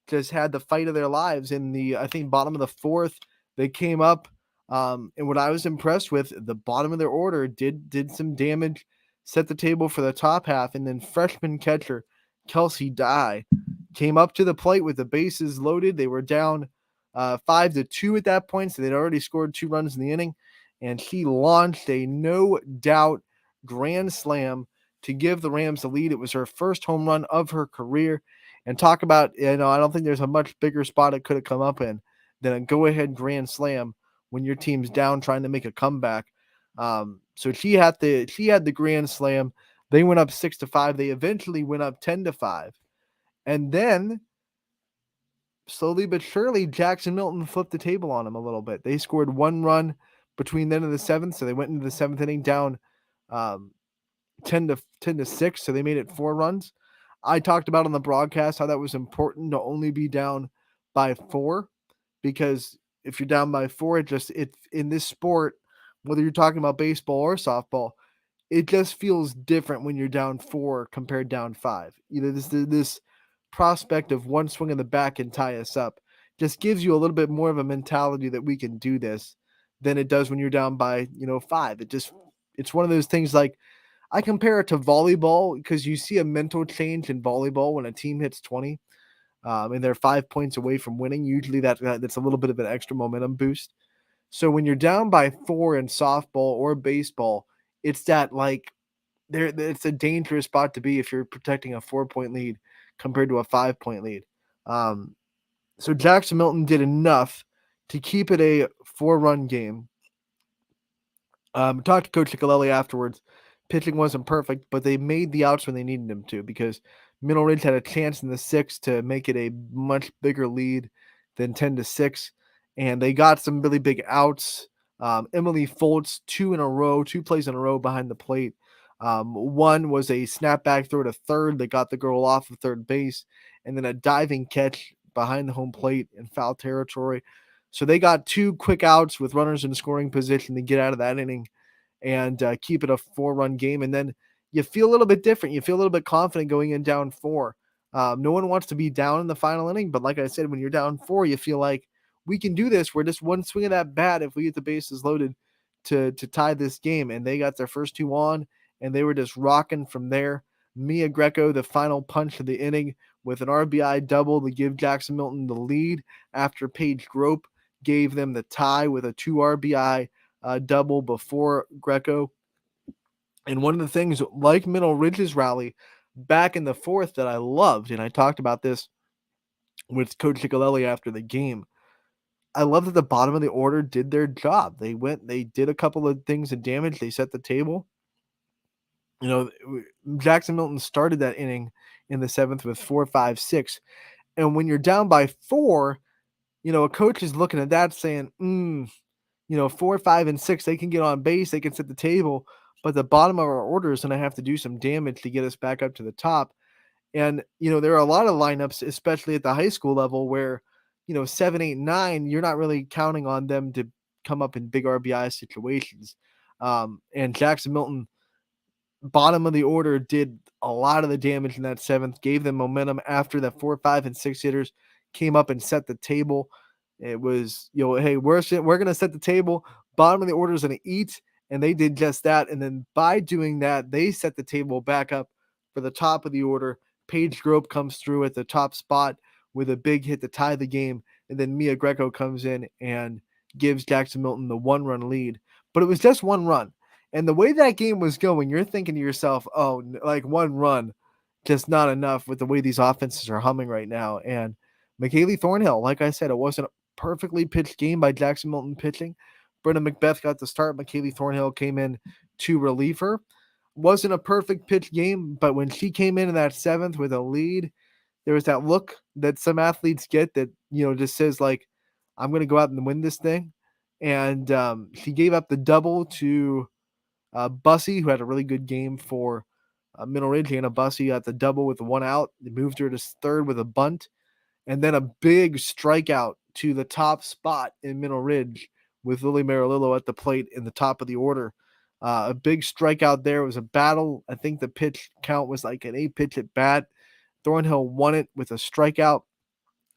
just had the fight of their lives in the, I think, bottom of the fourth. They came up, and what I was impressed with, the bottom of their order did some damage, set the table for the top half, and then freshman catcher Kelsey Dye came up to the plate with the bases loaded. They were down 5-2 at that point, so they'd already scored 2 runs in the inning, and she launched a no-doubt grand slam to give the Rams the lead. It was her first home run of her career. And talk about, I don't think there's a much bigger spot it could have come up in than a go-ahead grand slam when your team's down trying to make a comeback. So she had the grand slam. They went up 6-5. They eventually went up 10-5. And then slowly but surely, Jackson Milton flipped the table on them a little bit. They scored one run between then and the seventh, so they went into the seventh inning down 10-6, so they made it 4 runs. I talked about on the broadcast how that was important to only be down by 4, because if you're down by 4, it in this sport, whether you're talking about baseball or softball, it just feels different when you're down 4 compared down 5. This prospect of one swing in the bat can tie us up just gives you a little bit more of a mentality that we can do this than it does when you're down by 5. It's one of those things, like I compare it to volleyball, because you see a mental change in volleyball when a team hits 20, and they're 5 points away from winning. Usually that's a little bit of an extra momentum boost. So when you're down by 4 in softball or baseball, it's that, like, it's a dangerous spot to be if you're protecting a 4-point lead compared to a 5-point lead. So Jackson Milton did enough to keep it a 4-run game. Talked to Coach Nicolelli afterwards. Pitching wasn't perfect, but they made the outs when they needed them to, because Middle Ridge had a chance in the 6th to make it a much bigger lead than 10-6, and they got some really big outs. Emily Foltz, 2 plays in a row behind the plate. One was a snapback throw to third that got the girl off of third base, and then a diving catch behind the home plate in foul territory. So they got 2 quick outs with runners in scoring position to get out of that inning and keep it a 4-run game. And then you feel a little bit different. You feel a little bit confident going in down 4. No one wants to be down in the final inning, but like I said, when you're down 4, you feel like we can do this. We're just one swing of that bat if we get the bases loaded to tie this game. And they got their first 2 on, and they were just rocking from there. Mia Greco, the final punch of the inning, with an RBI double to give Jackson Milton the lead after Paige Grope gave them the tie with a 2 RBI double before Greco. And one of the things, like Middle Ridge's rally back in the 4th, that I loved, and I talked about this with Coach Nicolelli after the game, I love that the bottom of the order did their job. They did a couple of things of damage. They set the table. Jackson Milton started that inning in the 7th with 4, 5, 6. And when you're down by 4, a coach is looking at that saying, 4, 5, and 6, they can get on base, they can set the table, but the bottom of our order is going to have to do some damage to get us back up to the top. And, there are a lot of lineups, especially at the high school level, where, 7, 8, 9, you're not really counting on them to come up in big RBI situations. And Jackson Milton, bottom of the order, did a lot of the damage in that 7th, gave them momentum after the 4, 5, and 6 hitters came up and set the table. It was, hey, we're going to set the table. Bottom of the order is going to eat, and they did just that. And then by doing that, they set the table back up for the top of the order. Paige Grope comes through at the top spot with a big hit to tie the game, and then Mia Greco comes in and gives Jackson Milton the 1-run lead. But it was just 1 run. And the way that game was going, you're thinking to yourself, oh, like 1 run, just not enough with the way these offenses are humming right now. And McKaylee Thornhill, like I said, it wasn't a perfectly pitched game by Jackson Milton pitching. Brenda Macbeth got the start. McKaylee Thornhill came in to relieve her. Wasn't a perfect pitch game, but when she came in that 7th with a lead, there was that look that some athletes get that, just says, like, I'm going to go out and win this thing. And she gave up the double to Bussy, who had a really good game for Middle Ridge. Anna Bussy got the double with the 1 out. They moved her to 3rd with a bunt. And then a big strikeout to the top spot in Middle Ridge with Lily Marilillo at the plate in the top of the order. A big strikeout there. It was a battle. I think the pitch count was like an 8-pitch at bat. Thornhill won it with a strikeout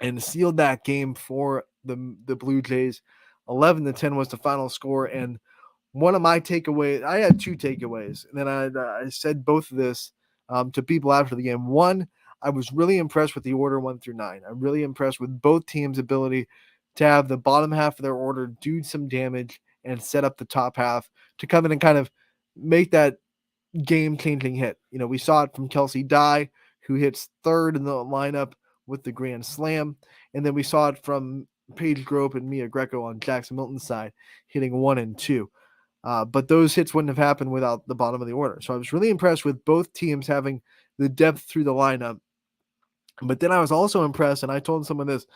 and sealed that game for the Blue Jays. 11-10 was the final score. And one of my takeaways, I had 2 takeaways, and then I said both of this to people after the game. One, I was really impressed with the order 1 through 9. I'm really impressed with both teams' ability to have the bottom half of their order do some damage and set up the top half to come in and kind of make that game-changing hit. We saw it from Kelsey Dye, who hits 3rd in the lineup with the grand slam, and then we saw it from Paige Grope and Mia Greco on Jackson Milton's side, hitting 1 and 2. But those hits wouldn't have happened without the bottom of the order. So I was really impressed with both teams having the depth through the lineup. But then I was also impressed, and I told someone this,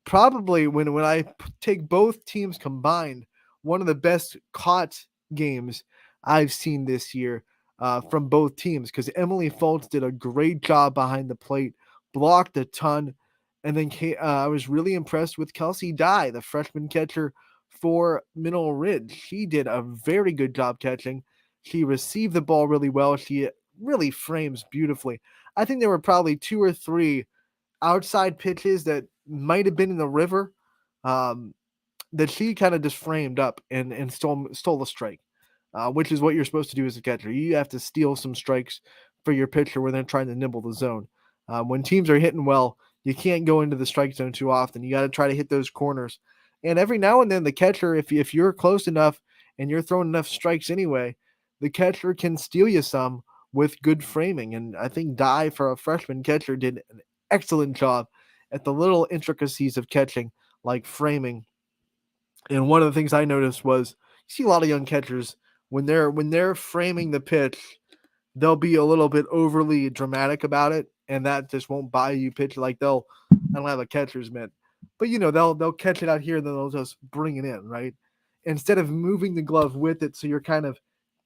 probably when I take both teams combined, one of the best caught games I've seen this year from both teams, because Emily Foltz did a great job behind the plate, blocked a ton, and then I was really impressed with Kelsey Dye, the freshman catcher for Mineral Ridge. She did a very good job catching. She received the ball really well. She really frames beautifully. I think there were probably 2 or 3 outside pitches that might have been in the river that she kind of just framed up and stole a strike, which is what you're supposed to do as a catcher. You have to steal some strikes for your pitcher when they're trying to nibble the zone. When teams are hitting well, you can't go into the strike zone too often. You got to try to hit those corners. And every now and then the catcher, if you're close enough and you're throwing enough strikes anyway, the catcher can steal you some with good framing. And I think Dye, for a freshman catcher, did an excellent job at the little intricacies of catching, like framing. And one of the things I noticed was you see a lot of young catchers when they're framing the pitch, they'll be a little bit overly dramatic about it, and that just won't buy you pitch. Like I don't have a catcher's mitt, but they'll catch it out here and then they'll just bring it in, right? Instead of moving the glove with it, so you're kind of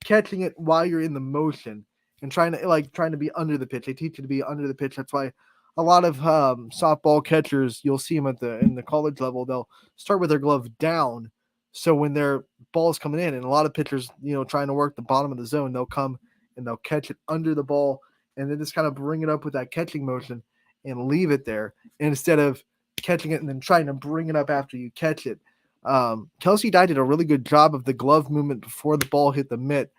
catching it while you're in the motion and trying to be under the pitch. They teach you to be under the pitch. That's why a lot of softball catchers, you'll see them in the college level, they'll start with their glove down. So when their ball's coming in, and a lot of pitchers, trying to work the bottom of the zone, they'll come and they'll catch it under the ball and then just kind of bring it up with that catching motion and leave it there instead of catching it and then trying to bring it up after you catch it. Kelsey Dye did a really good job of the glove movement before the ball hit the mitt.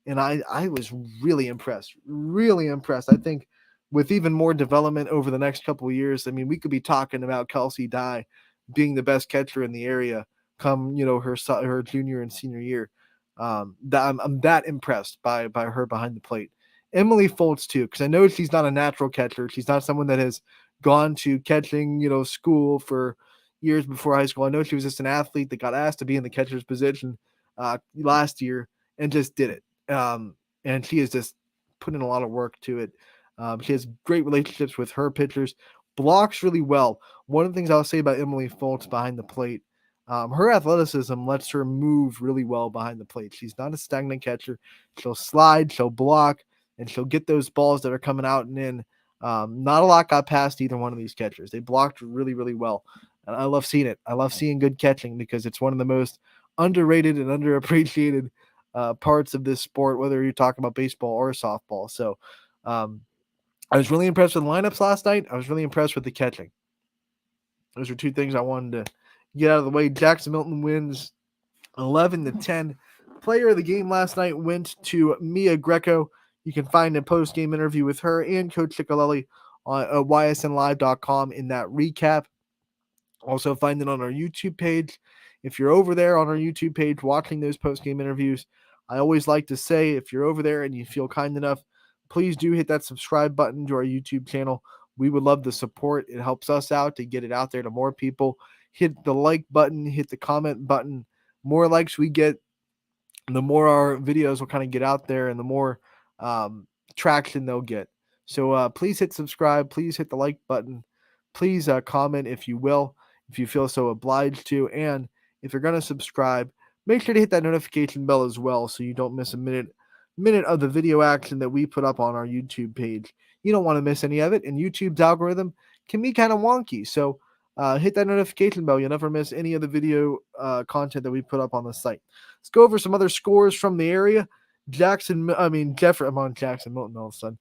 And I was really impressed. I think with even more development over the next couple of years, I mean, we could be talking about Kelsey Dye being the best catcher in the area come, her junior and senior year. I'm that impressed by her behind the plate. Emily Foltz too, because I know she's not a natural catcher. She's not someone that has gone to catching, school for years before high school. I know she was just an athlete that got asked to be in the catcher's position last year and just did it. And she has just put in a lot of work to it. She has great relationships with her pitchers, blocks really well. One of the things I'll say about Emily Foltz behind the plate, her athleticism lets her move really well behind the plate. She's not a stagnant catcher. She'll slide, she'll block, and she'll get those balls that are coming out and in. Not a lot got past either one of these catchers. They blocked really, really well. And I love seeing it. I love seeing good catching because it's one of the most underrated and underappreciated parts of this sport, whether you're talking about baseball or softball. So I was really impressed with the lineups last night. I was really impressed with the catching. Those are 2 things I wanted to get out of the way. Jackson Milton wins 11-10. Player of the game last night went to Mia Greco. You can find a post-game interview with her and Coach Ciccolelli on ysnlive.com in that recap. Also find it on our YouTube page. If you're over there on our YouTube page watching those post-game interviews, I always like to say, if you're over there and you feel kind enough, please do hit that subscribe button to our YouTube channel. We would love the support. It helps us out to get it out there to more people. Hit the like button, hit the comment button. More likes we get, the more our videos will kind of get out there and the more traction they'll get. So please hit subscribe. Please hit the like button. Please comment if you will, if you feel so obliged to. And if you're going to subscribe, make sure to hit that notification bell as well so you don't miss a minute of the video action that we put up on our YouTube page. You don't want to miss any of it, and YouTube's algorithm can be kind of wonky. So hit that notification bell. You'll never miss any of the video content that we put up on the site. Let's go over some other scores from the area. Jackson Milton all of a sudden.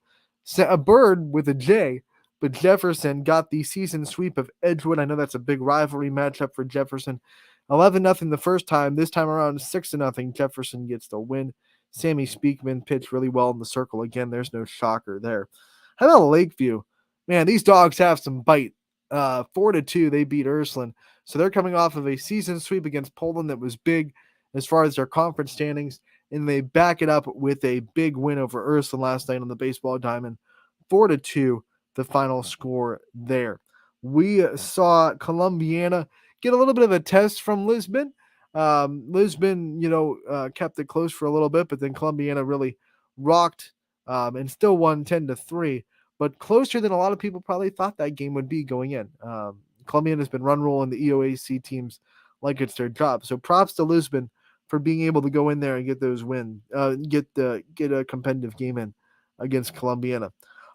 A Bird with a J, but Jefferson got the season sweep of Edgewood. I know that's a big rivalry matchup for Jefferson. 11-0 the first time. This time around, 6-0. Jefferson gets the win. Sammy Speakman pitched really well in the circle again. There's no shocker there. How about Lakeview? Man, these dogs have some bite. 4-2, they beat Ursuline. So they're coming off of a season sweep against Poland that was big as far as their conference standings, and they back it up with a big win over Ursuline last night on the baseball diamond. 4-2, the final score there. We saw Columbiana get a little bit of a test from Lisbon. Lisbon, kept it close for a little bit, but then Columbiana really rocked and still won 10-3, but closer than a lot of people probably thought that game would be going in. Columbiana has been run rolling the EOAC teams like it's their job. So props to Lisbon for being able to go in there and get those get a competitive game in against Columbiana.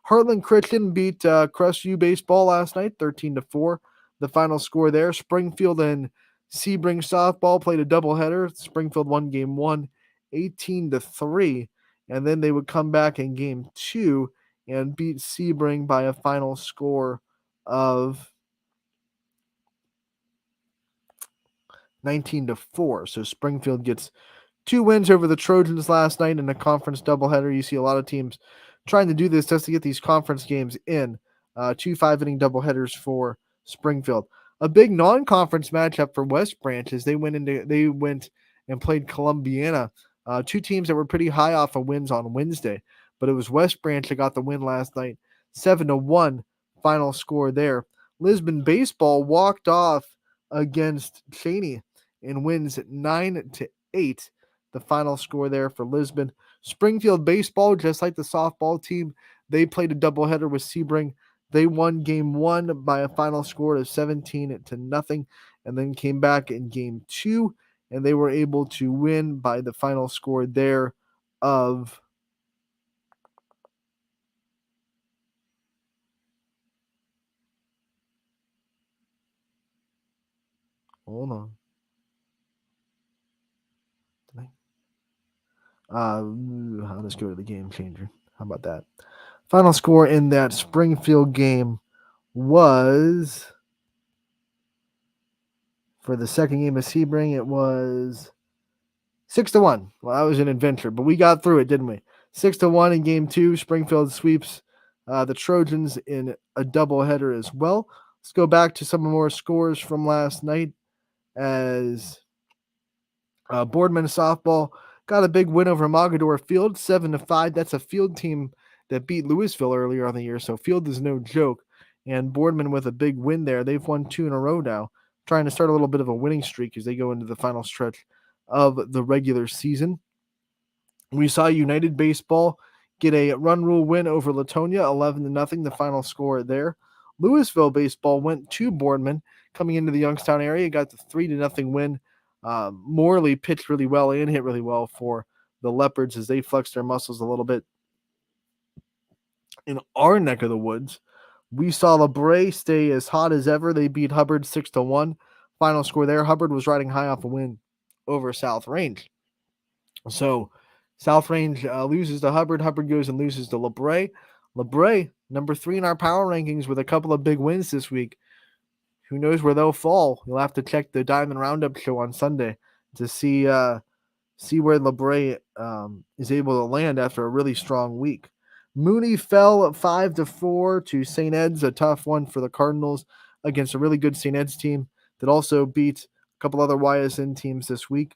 Heartland Christian beat Crest U baseball last night, 13-4. The final score there. Springfield and Sebring softball played a doubleheader. Springfield won game 1, 18-3, and then they would come back in game 2 and beat Sebring by a final score of 19-4. So Springfield gets 2 wins over the Trojans last night in a conference doubleheader. You see a lot of teams trying to do this just to get these conference games in. 2 5-inning doubleheaders for Springfield. A big non-conference matchup for West Branch as they went and played Columbiana. 2 teams that were pretty high off of wins on Wednesday, but it was West Branch that got the win last night. 7-1 final score there. Lisbon baseball walked off against Cheney and wins 9-8. The final score there for Lisbon. Springfield baseball, just like the softball team, they played a doubleheader with Sebring. They won game 1 by a final score of 17-0, and then came back in game 2, and they were able to win by the final score there of hold on. I'll just go to the game changer. How about that? Final score in that Springfield game was, for the second game of Sebring, it was 6-1. Well, that was an adventure, but we got through it, didn't we? 6-1 in game 2. Springfield sweeps the Trojans in a doubleheader as well. Let's go back to some more scores from last night as Boardman softball got a big win over Mogador Field, 7-5. That's a Field team that beat Louisville earlier on the year, so Field is no joke. And Boardman with a big win there. They've won 2 in a row now, trying to start a little bit of a winning streak as they go into the final stretch of the regular season. We saw United Baseball get a run rule win over Latonia, 11-0, the final score there. Louisville Baseball went to Boardman coming into the Youngstown area, got the 3-0 win. Morley pitched really well and hit really well for the Leopards as they flexed their muscles a little bit. In our neck of the woods, we saw LeBray stay as hot as ever. They beat Hubbard 6-1. Final score there. Hubbard was riding high off a win over South Range. So South Range loses to Hubbard. Hubbard goes and loses to LeBray. LeBray, number 3 in our power rankings with a couple of big wins this week. Who knows where they'll fall? You'll have to check the Diamond Roundup show on Sunday to see where LeBray is able to land after a really strong week. Mooney fell 5-4 to St. Ed's, a tough one for the Cardinals against a really good St. Ed's team that also beat a couple other YSN teams this week.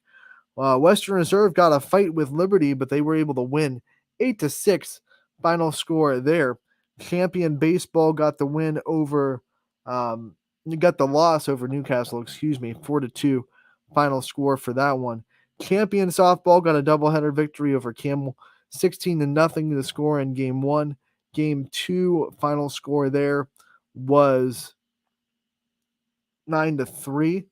Western Reserve got a fight with Liberty, but they were able to win 8-6. Final score there. Champion Baseball got the win over you got the loss over Newcastle, 4-2 final score for that one. Champion Softball got a doubleheader victory over Camel, 16-0 the score in game 1. Game 2 final score there was 9-3.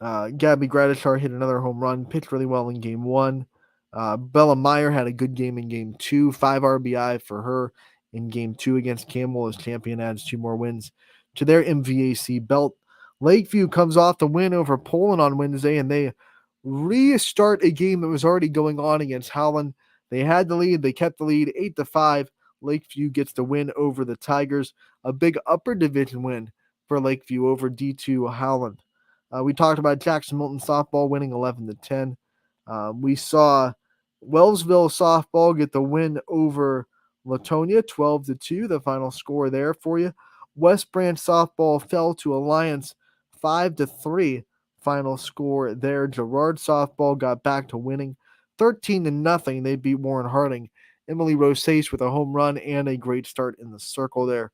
Gabby Gratishar hit another home run, pitched really well in game 1. Bella Meyer had a good game in game 2, 5 RBI for her in game 2 against Camel as Champion adds 2 more wins to their MVAC belt. Lakeview comes off the win over Poland on Wednesday, and they restart a game that was already going on against Howland. They had the lead. They kept the lead 8-5. Lakeview gets the win over the Tigers. A big upper division win for Lakeview over D2 Howland. We talked about Jackson Milton softball winning 11-10. We saw Wellsville softball get the win over Latonia, 12-2, the final score there for you. West Branch softball fell to Alliance, 5-3, final score there. Girard softball got back to winning, 13-0. They beat Warren Harding. Emily Rosase with a home run and a great start in the circle there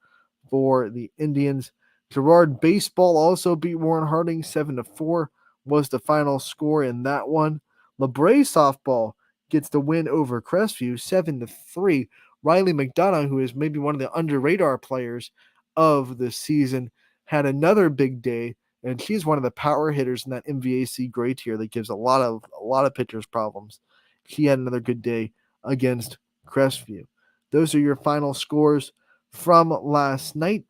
for the Indians. Girard Baseball also beat Warren Harding 7-4 was the final score in that one. LeBray Softball gets the win over Crestview 7-3. Riley McDonough, who is maybe one of the under radar players of the season, had another big day, and she's one of the power hitters in that MVAC gray tier that gives a lot of pitchers problems. She had another good day against Crestview. Those are your final scores from last night.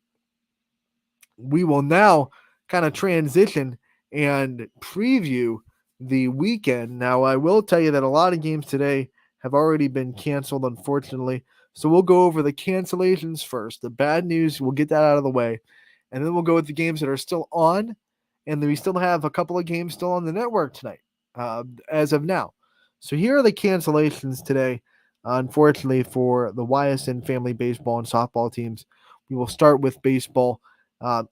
We will now kind of transition and preview the weekend. Now, I will tell you that a lot of games today have already been canceled, unfortunately. So we'll go over the cancellations first. The bad news, we'll get that out of the way. And then we'll go with the games that are still on. And then we still have a couple of games still on the network tonight, as of now. So here are the cancellations today, unfortunately, for the YSN family baseball and softball teams. We will start with baseball.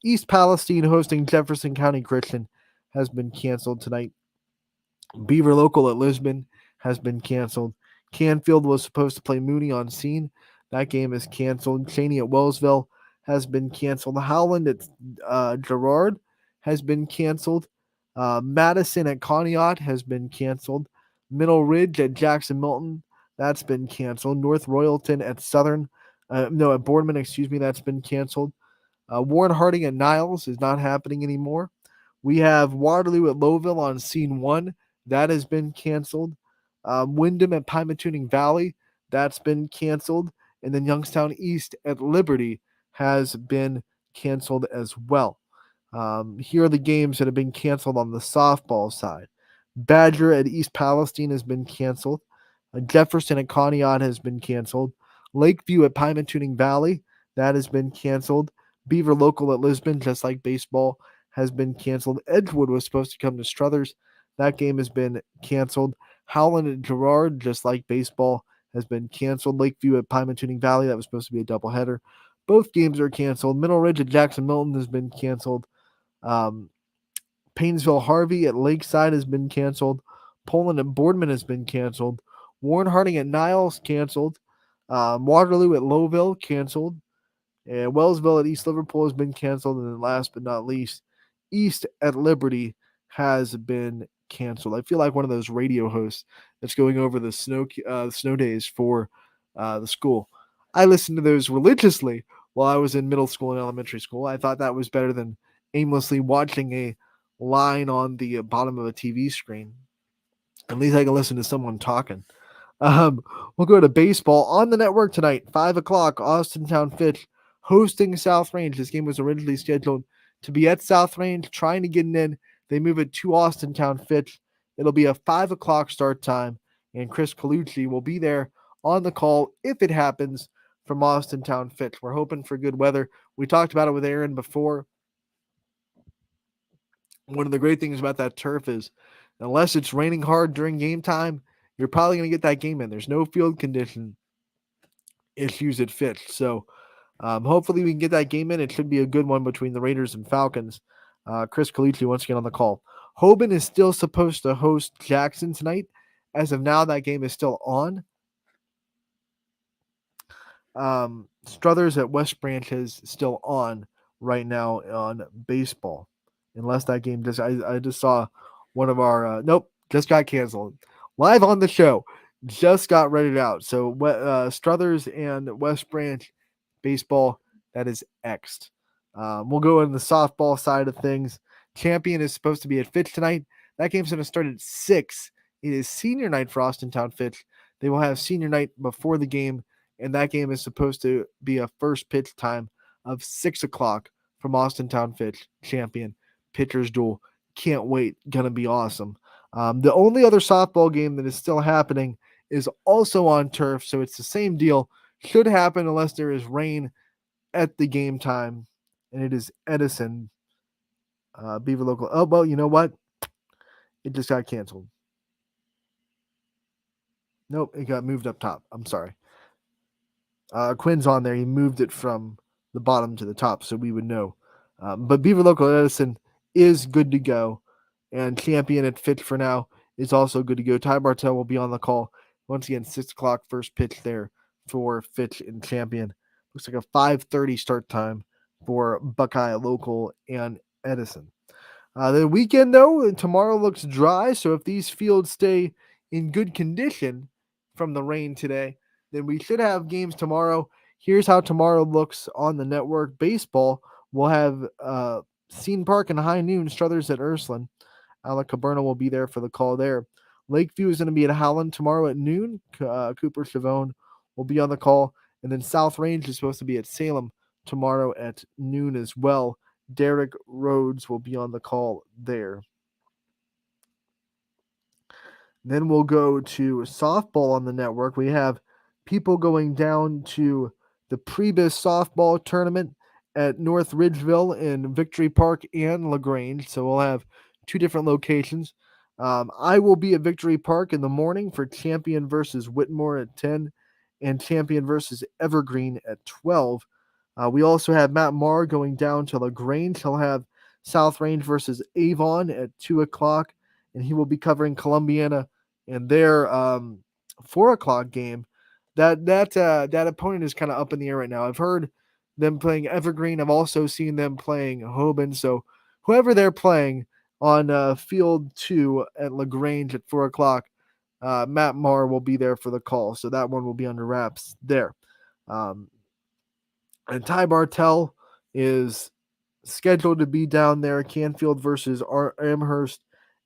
East Palestine hosting Jefferson County Christian has been canceled tonight. Beaver Local at Lisbon has been canceled. Canfield was supposed to play Mooney on Scene. That game is canceled. Cheney at Wellsville has been canceled. Howland at Girard has been canceled. Madison at Conneaut has been canceled. Middle Ridge at Jackson Milton, that's been canceled. North Royalton at at Boardman, that's been canceled. Warren Harding at Niles is not happening anymore. We have Waterloo at Lowville on Scene 1. That has been canceled. Wyndham at Pymatuning Valley, that's been canceled. And then Youngstown East at Liberty has been canceled as well. Here are the games that have been canceled on the softball side. Badger at East Palestine has been canceled. Jefferson at Conneaut has been canceled. Lakeview at Pymatuning Valley, that has been canceled. Beaver Local at Lisbon, just like baseball, has been canceled. Edgewood was supposed to come to Struthers. That game has been canceled. Howland at Girard, just like baseball, has been canceled. Lakeview at Pymatuning Valley, that was supposed to be a doubleheader. Both games are canceled. Middle Ridge at Jackson Milton has been canceled. Paynesville Harvey at Lakeside has been canceled. Poland at Boardman has been canceled. Warren Harding at Niles canceled. Waterloo at Lowville canceled. And Wellsville at East Liverpool has been canceled. And then last but not least, East at Liberty has been canceled. I feel like one of those radio hosts that's going over the snow days for the school. I listened to those religiously while I was in middle school and elementary school. I thought that was better than aimlessly watching a line on the bottom of a TV screen. At least I can listen to someone talking. We'll go to baseball on the network tonight, 5 o'clock, Austintown Fitch hosting South Range. This game was originally scheduled to be at South Range, trying to get it in. They move it to Austintown Fitch. It'll be a 5 o'clock start time, and Chris Colucci will be there on the call if it happens from Austintown Fitch. We're hoping for good weather. We talked about it with Aaron before. One of the great things about that turf is unless it's raining hard during game time, you're probably going to get that game in. There's no field condition issues at Fitch. So hopefully we can get that game in. It should be a good one between the Raiders and Falcons. Chris Colucci once again on the call. Hoban is still supposed to host Jackson tonight. As of now, that game is still on. Struthers at West Branch is still on right now on baseball. Unless that game I just saw one of our just got canceled. Live on the show. Just got read out. So Struthers and West Branch baseball, that is X'd. We'll go in the softball side of things. Champion is supposed to be at Fitch tonight. That game's going to start at 6. It is senior night for Austintown Fitch. They will have senior night before the game, and that game is supposed to be a first pitch time of 6 o'clock from Austintown Fitch. Champion. Pitchers duel. Can't wait. Gonna be awesome. The only other softball game that is still happening is also on turf, so it's the same deal. Should happen unless there is rain at the game time, and it is Edison. Beaver Local. Oh, well, you know what? It just got canceled. Nope, it got moved up top. I'm sorry. Quinn's on there. He moved it from the bottom to the top, so we would know. But Beaver Local Edison is good to go, and Champion at Fitch for now is also good to go. Ty Bartell will be on the call once again. 6 o'clock first pitch there for Fitch and Champion. Looks like a 5:30 start time for Buckeye Local and Edison. The weekend, though, tomorrow looks dry, so if these fields stay in good condition from the rain today, then we should have games tomorrow. Here's how tomorrow looks on the network. Baseball will have Scene Park and High Noon, Struthers at Ursuline. Alec Caberna will be there for the call there. Lakeview is going to be at Howland tomorrow at noon. Cooper Chavone will be on the call. And then South Range is supposed to be at Salem tomorrow at noon as well. Derek Rhodes will be on the call there. Then we'll go to softball on the network. We have people going down to the Prebus softball tournament at North Ridgeville in Victory Park and LaGrange. So we'll have two different locations. I will be at Victory Park in the morning for Champion versus Whitmore at 10 and Champion versus Evergreen at 12. We also have Matt Marr going down to LaGrange. He'll have South Range versus Avon at 2 o'clock, and he will be covering Columbiana in their 4 o'clock game. That opponent is kind of up in the air right now. I've heard them playing Evergreen. I've also seen them playing Hoban. So whoever they're playing on field 2 at LaGrange at 4 o'clock, Matt Marr will be there for the call. So that one will be under wraps there. And Ty Bartell is scheduled to be down there. Canfield versus Amherst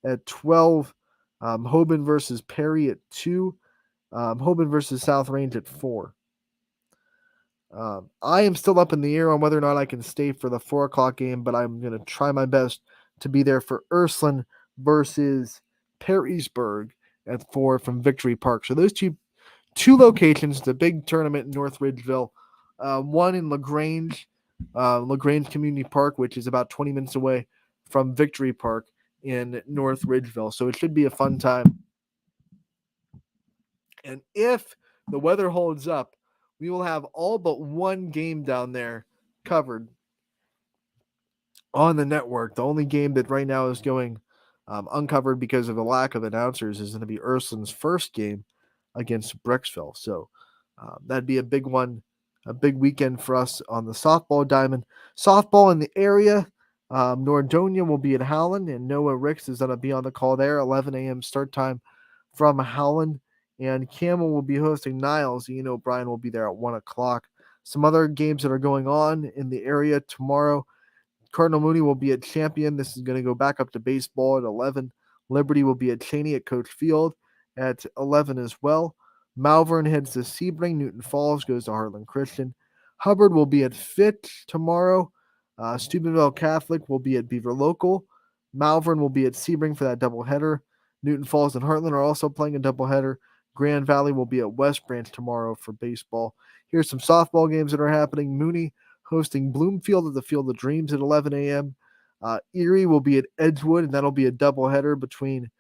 at 12. Hoban versus Perry at 2. Hoban versus South Range at 4. I am still up in the air on whether or not I can stay for the 4 o'clock game, but I'm going to try my best to be there for Ursuline versus Perrysburg at 4 from Victory Park. So those two locations, the big tournament in North Ridgeville, one in LaGrange Community Park, which is about 20 minutes away from Victory Park in North Ridgeville. So it should be a fun time. And if the weather holds up, we will have all but one game down there covered on the network. The only game that right now is going uncovered because of a lack of announcers is going to be Ursuline's first game against Brecksville. So that'd be a big one, a big weekend for us on the softball diamond. Softball in the area, Nordonia will be at Howland, and Noah Ricks is going to be on the call there. 11 a.m. start time from Howland. And Camel will be hosting Niles. Ian O'Brien will be there at 1 o'clock. Some other games that are going on in the area tomorrow. Cardinal Mooney will be at Champion. This is going to go back up to baseball at 11. Liberty will be at Cheney at Coach Field at 11 as well. Malvern heads to Sebring. Newton Falls goes to Heartland Christian. Hubbard will be at Fitch tomorrow. Steubenville Catholic will be at Beaver Local. Malvern will be at Sebring for that doubleheader. Newton Falls and Heartland are also playing a doubleheader. Grand Valley will be at West Branch tomorrow for baseball. Here's some softball games that are happening. Mooney hosting Bloomfield at the Field of Dreams at 11 a.m. Erie will be at Edgewood, and that'll be a doubleheader between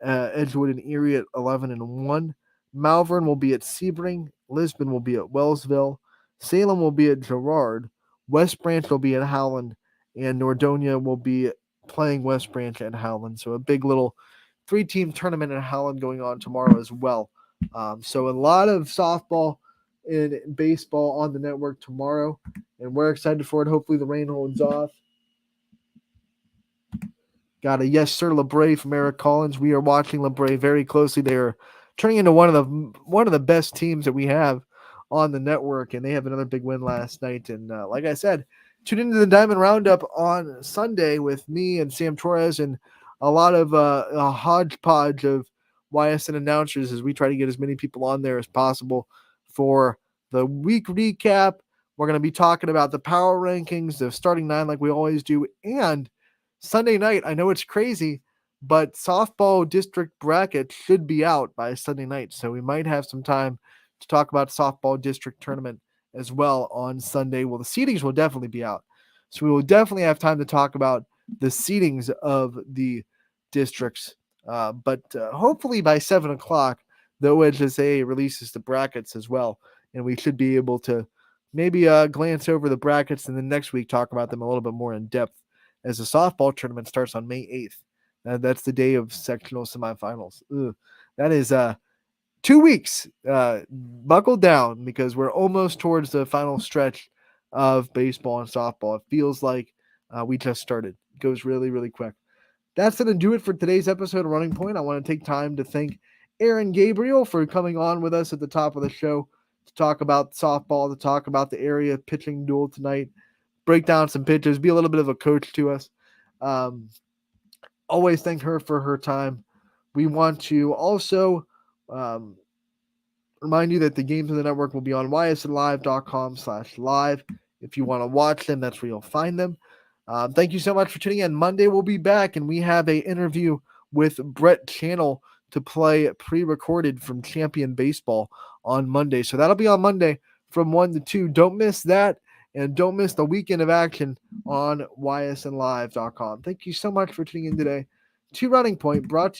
Edgewood and Erie at 11 and 1. Malvern will be at Sebring. Lisbon will be at Wellsville. Salem will be at Girard. West Branch will be at Howland, and Nordonia will be playing West Branch at Howland. So a big little 3-team tournament at Howland going on tomorrow as well. So a lot of softball and baseball on the network tomorrow, and we're excited for it. Hopefully the rain holds off. Got a yes sir LeBray from Eric Collins. We are watching LeBray very closely. They are turning into one of the best teams that we have on the network, and they have another big win last night. And like I said, tune into the Diamond Roundup on Sunday with me and Sam Torres and a lot of a hodgepodge of YSN announcers as we try to get as many people on there as possible for the week recap. We're going to be talking about the power rankings, the starting 9 like we always do, and Sunday night, I know it's crazy, but softball district bracket should be out by Sunday night, so we might have some time to talk about softball district tournament as well on Sunday. Well, the seedings will definitely be out, so we will definitely have time to talk about the seedings of the districts, but hopefully by 7 o'clock, the OHSAA releases the brackets as well, and we should be able to maybe glance over the brackets and then next week talk about them a little bit more in depth as the softball tournament starts on May 8th. That's the day of sectional semifinals. That is 2 weeks. Buckle down because we're almost towards the final stretch of baseball and softball. It feels like we just started. It goes really, really quick. That's going to do it for today's episode of Running Point. I want to take time to thank Aaron Gabriel for coming on with us at the top of the show to talk about softball, to talk about the area pitching duel tonight, break down some pitches, be a little bit of a coach to us. Always thank her for her time. We want to also remind you that the games on the network will be on ysnlive.com/live. If you want to watch them, that's where you'll find them. Thank you so much for tuning in. Monday we'll be back, and we have an interview with Brett Channel to play pre-recorded from Champion Baseball on Monday. So that'll be on Monday from 1 to 2. Don't miss that, and don't miss the weekend of action on ysnlive.com. Thank you so much for tuning in today to Running Point, brought to you